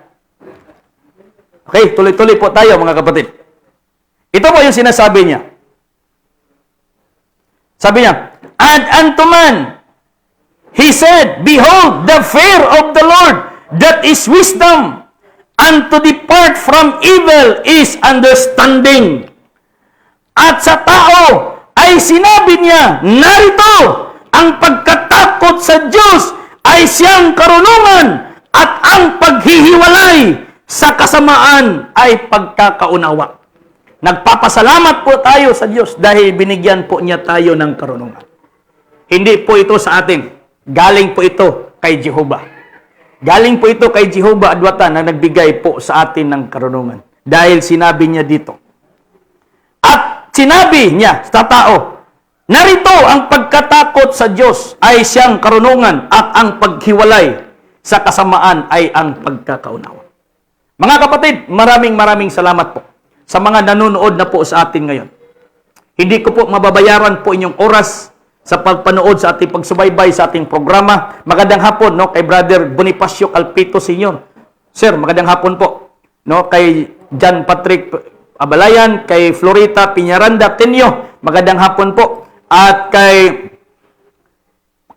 Okay, tuloy-tuloy po tayo mga kapatid. Ito po yung sinasabi niya. Sabi niya, and unto man, he said, behold, the fear of the Lord, that is wisdom, and to depart from evil is understanding. At sa tao ay sinabi niya, narito, ang pagkatakot sa Diyos ay siyang karunungan, at ang paghihiwalay sa kasamaan ay pagkakaunawa. Nagpapasalamat po tayo sa Diyos dahil binigyan po niya tayo ng karunungan. Hindi po ito sa atin. Galing po ito kay Jehovah. Galing po ito kay Jehovah Adwata na nagbigay po sa atin ng karunungan. Dahil sinabi niya dito. At sinabi niya sa tao, narito ang pagkatakot sa Diyos ay siyang karunungan, at ang paghiwalay sa kasamaan ay ang pagkakaunawa. Mga kapatid, maraming salamat po sa mga nanonood na po sa atin ngayon. Hindi ko po mababayaran po inyong oras sa pagpanood sa ating pagsubaybay sa ating programa. Magandang hapon kay Brother Bonifacio Calpito Sr. Sir, magandang hapon po. Kay John Patrick Abalayan, kay Florita Piñaranda Tenyo, magandang hapon po. At kay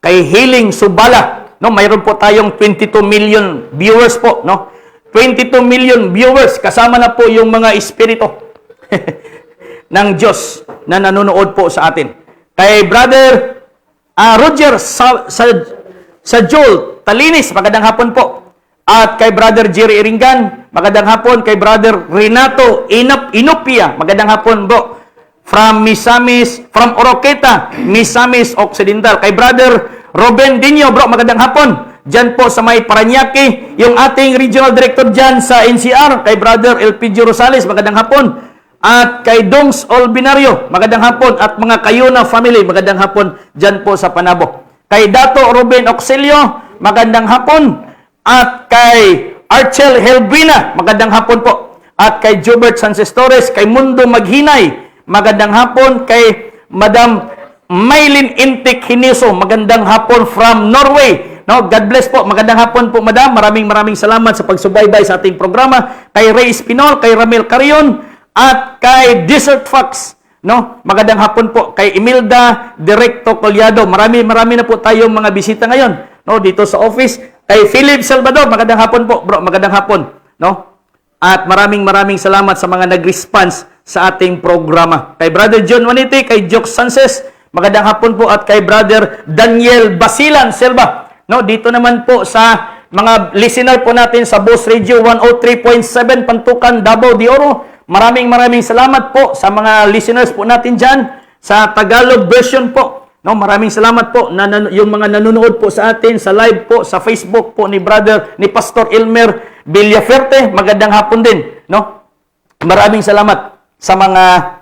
Healing Subala, mayroon po tayong 22 million viewers po, 22 million viewers, kasama na po yung mga espiritu ng Diyos na nanonood po sa atin. Kay Brother Roger sa Joel Talinis, magandang hapon po. At kay Brother Jerry Iringan, magandang hapon. Kay Brother Renato Inopia, magandang hapon bro. From Oroqueta, Misamis Occidental. Kay Brother Ruben Dinyo, bro, magandang hapon. Diyan po sa may Parañaque, yung ating regional director dyan sa NCR, kay Brother LPG Rosales, magandang hapon. At kay Dongs Olbinario, magandang hapon. At mga Kayuna family, magandang hapon dyan po sa Panabo. Kay Dato Ruben Auxilio, magandang hapon. At kay Archel Helbina, magandang hapon po. At kay Jobert Sanchez Torres, kay Mundo Maghinay, magandang hapon. Kay Madam Maylin Intik Hiniso, magandang hapon from Norway. God bless po. Magandang hapon po, Madam. Maraming salamat sa pagsubaybay sa ating programa. Kay Ray Espinol, kay Ramel Carion, at kay Desert Fox. Magandang hapon po. Kay Imelda Directo Collado. Marami na po tayong mga bisita ngayon. Dito sa office. Kay Philip Salvador, magandang hapon po, bro. Magandang hapon. At maraming salamat sa mga nag-response sa ating programa. Kay Brother John Juanite, kay Jock Sanchez, magandang hapon po. At kay Brother Daniel Basilan Selva. Dito naman po sa mga listener po natin sa Boss Radio 103.7 Pantukan, Davao de Oro. Maraming salamat po sa mga listeners po natin dyan sa Tagalog version po. Maraming salamat po yung mga nanonood po sa atin sa live po sa Facebook po ni Pastor Elmer Villaferte. Magandang hapon din. Maraming salamat sa mga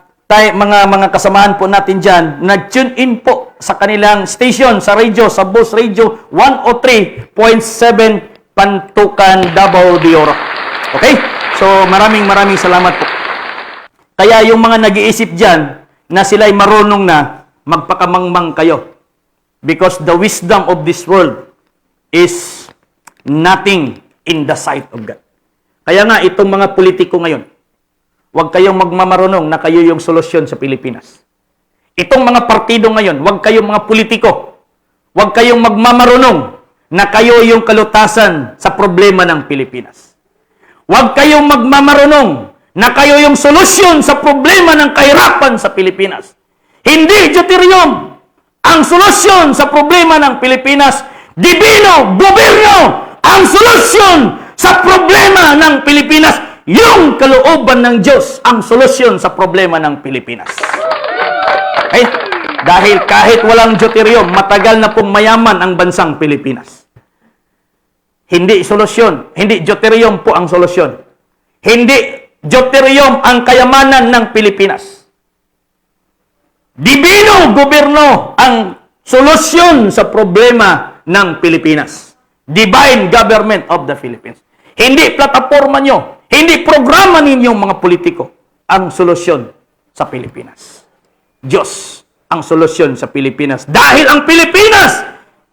kasamahan po natin dyan, nag-tune in po sa kanilang station, sa radio, sa Boss Radio 103.7 Pantukan, Davao de Oro. Okay? So, maraming salamat po. Kaya yung mga nag-iisip dyan na sila'y marunong na, magpakamangmang kayo. Because the wisdom of this world is nothing in the sight of God. Kaya nga, itong mga politiko ngayon, huwag kayong magmamarunong na kayo yung solusyon sa Pilipinas. Itong mga partido ngayon, huwag kayong mga politiko, huwag kayong magmamarunong na kayo yung kalutasan sa problema ng Pilipinas. Huwag kayong magmamarunong na kayo yung solusyon sa problema ng kahirapan sa Pilipinas. Hindi Deuterium ang solusyon sa problema ng Pilipinas. Divino Gobyerno ang solusyon sa problema ng Pilipinas. Yung kalooban ng Diyos ang solusyon sa problema ng Pilipinas. Okay? Dahil kahit walang Deuterium, matagal na pong mayaman ang bansang Pilipinas. Hindi solusyon. Hindi Deuterium po ang solusyon. Hindi Deuterium ang kayamanan ng Pilipinas. Divino Gobyerno ang solusyon sa problema ng Pilipinas. Divine Government of the Philippines. Hindi plataforma nyo, hindi programa ninyong mga politiko ang solusyon sa Pilipinas. Diyos ang solusyon sa Pilipinas. Dahil ang Pilipinas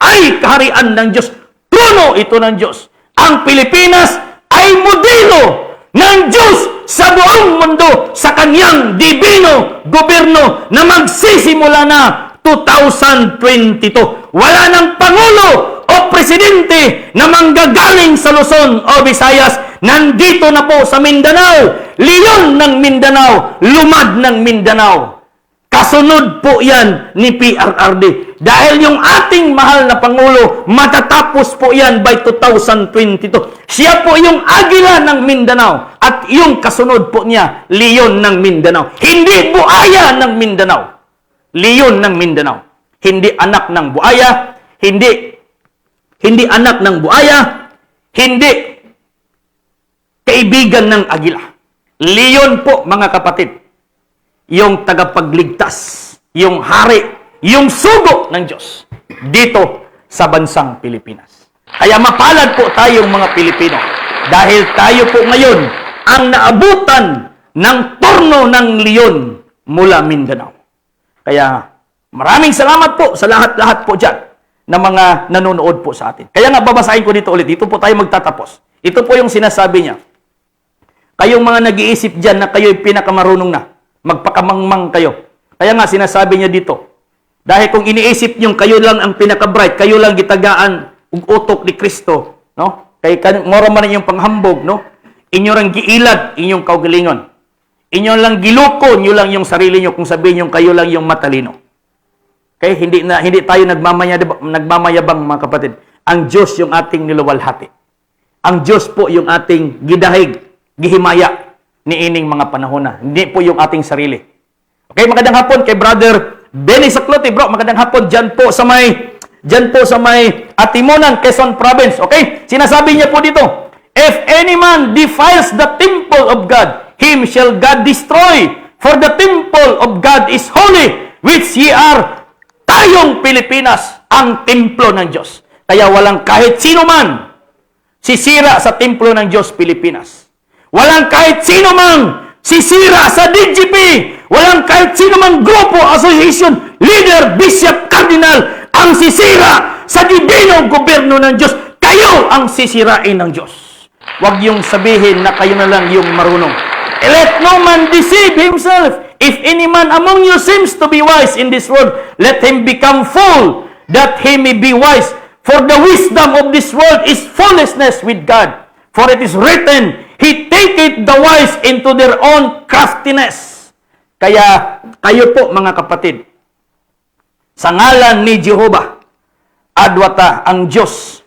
ay kaharian ng Diyos. Trono ito ng Diyos. Ang Pilipinas ay modelo ng Diyos sa buong mundo sa kanyang divino gobyerno na magsisimula na 2022. Wala ng Pangulo o Presidente na manggagaling sa Luzon o Visayas. Nandito na po sa Mindanao. Leon ng Mindanao, Lumad ng Mindanao. Kasunod po yan ni PRRD. Dahil yung ating mahal na Pangulo, matatapos po yan by 2022. Siya po yung agila ng Mindanao. At yung kasunod po niya, Leon ng Mindanao. Hindi buaya ng Mindanao. Leon ng Mindanao. Hindi anak ng buaya. Hindi anak ng buaya. Hindi kaibigan ng agila. Leon po, mga kapatid. Yung tagapagligtas, yung hari, yung sugo ng Diyos dito sa bansang Pilipinas. Kaya mapalad po tayong mga Pilipino dahil tayo po ngayon ang naabutan ng torno ng leon mula Mindanao. Kaya maraming salamat po sa lahat-lahat po dyan na mga nanonood po sa atin. Kaya nga babasahin ko dito ulit. Dito po tayo magtatapos. Ito po yung sinasabi niya. Kayong mga nag-iisip dyan na kayo'y pinakamarunong na. Magpakamangmang kayo. Kaya nga sinasabi niya dito, dahil kung iniisip niyo kayo lang ang pinaka-bright, kayo lang gitagaan ug utok ni Kristo, no? Kay moro man inyong panghambog, no? Inyo lang giilad inyong kaugalingon. Inyo lang giluko niyo lang yung sarili niyo kung sabihin niyo kayo lang yung matalino. Okay? Hindi tayo nagmamayabang mga kapatid. Ang Diyos yung ating niluwalhati. Ang Diyos po yung ating gidahig, gihimaya ni ining mga panahon na. Hindi po yung ating sarili. Okay, magandang hapon kay Brother Benny Saclote, bro. Magandang hapon dyan po sa may Atimonan, Quezon Province. Okay? Sinasabi niya po dito, if any man defiles the temple of God, him shall God destroy. For the temple of God is holy, which ye are. Tayong Pilipinas, ang templo ng Diyos. Kaya walang kahit sino man sisira sa templo ng Diyos, Pilipinas. Walang kahit sino mang sisira sa DGP. Walang kahit sino mang grupo, association, leader, bishop, cardinal ang sisira sa divino gobyerno ng Diyos. Kayo ang sisirain ng Diyos. Huwag yung sabihin na kayo na lang yung marunong. Let no man deceive himself. If any man among you seems to be wise in this world, let him become fool, that he may be wise. For the wisdom of this world is foolishness with God. For it is written, He taketh the wise into their own craftiness. Kaya kayo po mga kapatid, sa ngalan ni Jehovah, adwata ang Diyos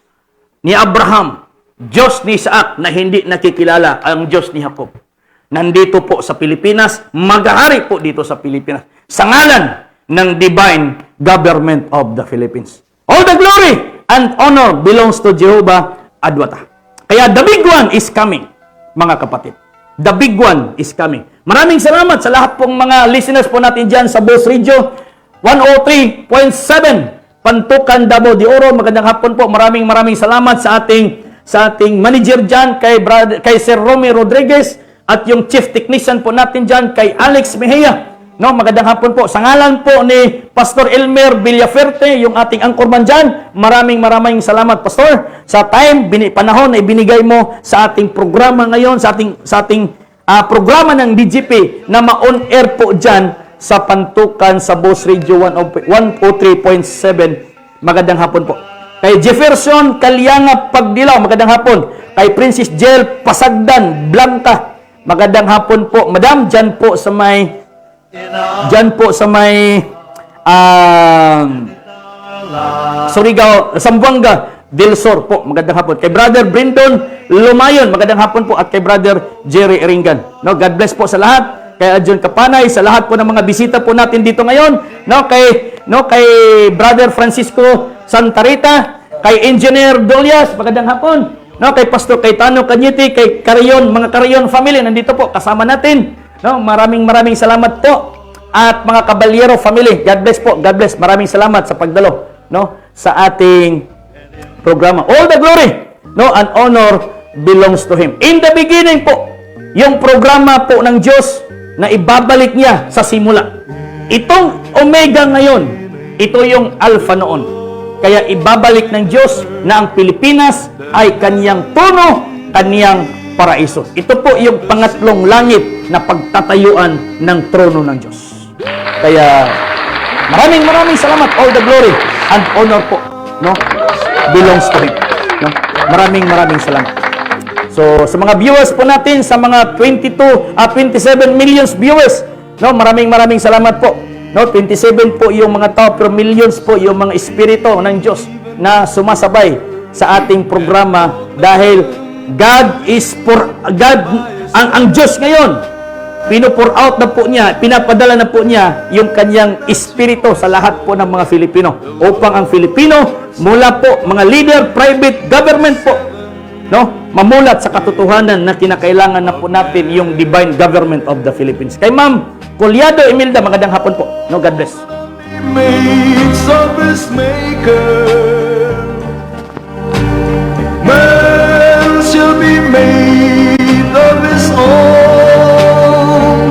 ni Abraham, Diyos ni Isaac na hindi nakikilala ang Diyos ni Jacob. Nandito po sa Pilipinas, mag-ahari po dito sa Pilipinas, sa ngalan ng divine government of the Philippines. All the glory and honor belongs to Jehovah adwata. Kaya the big one is coming, mga kapatid. The big one is coming. Maraming salamat sa lahat pong mga listeners po natin dyan sa Boss Radio 103.7 Pantukan, Davao de Oro. Magandang hapon po. Maraming salamat sa ating manager dyan, kay Sir Romy Rodriguez, at yung chief technician po natin dyan, kay Alex Mejia. No, magandang hapon po. Sa ngalan po ni Pastor Elmer Villaferte, yung ating anchorman dyan, maraming salamat, Pastor, sa panahon na ibinigay mo sa ating programa ngayon, sa ating programa ng DGP na ma-on air po dyan sa Pantukan sa Boss Radio 103.7. Magandang hapon po. Kay Jefferson Kalyanga Pagdilaw, magandang hapon. Kay Princess Jel Pasagdan Blanca, magandang hapon po. Madam, dyan po sa may Surigao, Zamboanga del Sur po, magandang hapon. Kay Brother Brindon Lumayon, magandang hapon po. At kay Brother Jerry Eringan. No, God bless po sa lahat. Kay Adjon Kapanay, sa lahat po ng mga bisita po natin dito ngayon. Kay Brother Francisco Santa Rita, kay Engineer Dolias, magandang hapon. Kay Pastor Cayetano Cañete, kay Carayon, mga Carayon family, nandito po kasama natin. Maraming salamat po. At mga Caballero family, God bless po. God bless. Maraming salamat sa pagdalo, sa ating programa. All the glory, and honor belongs to Him. In the beginning po, yung programa po ng Diyos na ibabalik niya sa simula. Itong Omega ngayon, ito yung Alpha noon. Kaya ibabalik ng Diyos na ang Pilipinas ay kaniyang trono, kaniyang paraiso. Ito po yung pangatlong langit na pagtatayuan ng trono ng Diyos. Kaya Maraming salamat. All the glory and honor po, no, belongs to Him. No? Maraming salamat. So, sa mga viewers po natin, sa mga 27 millions viewers, no, maraming salamat po. No, 27 po yung mga tao, pero millions po yung mga espiritu ng Diyos na sumasabay sa ating programa dahil God ang Diyos ngayon. Pino-pour out na po niya, pinapadala na po niya yung kanyang espiritu sa lahat po ng mga Filipino upang ang Filipino mula po mga leader, private government po, no, mamulat sa katotohanan na kinakailangan na po natin yung divine government of the Philippines. Kay Ma'am Colyado Imelda, magandang hapon po. No, God bless. Man shall be made of his own,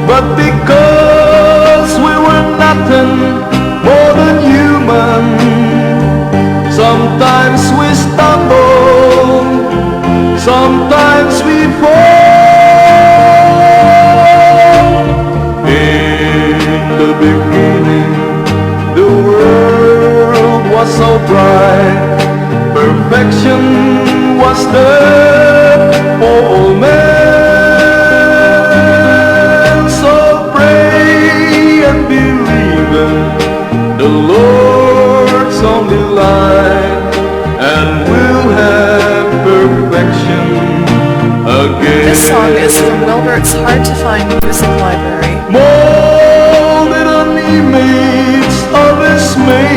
but because we were nothing more than human, sometimes we stumble, sometimes we fall. In the beginning, the world was so bright, perfection was there for all men. So pray and believe in the Lord's only light, and we'll have perfection again. This song is from Wilbert's Hard to Find Music Library. Molded on the image of His maker.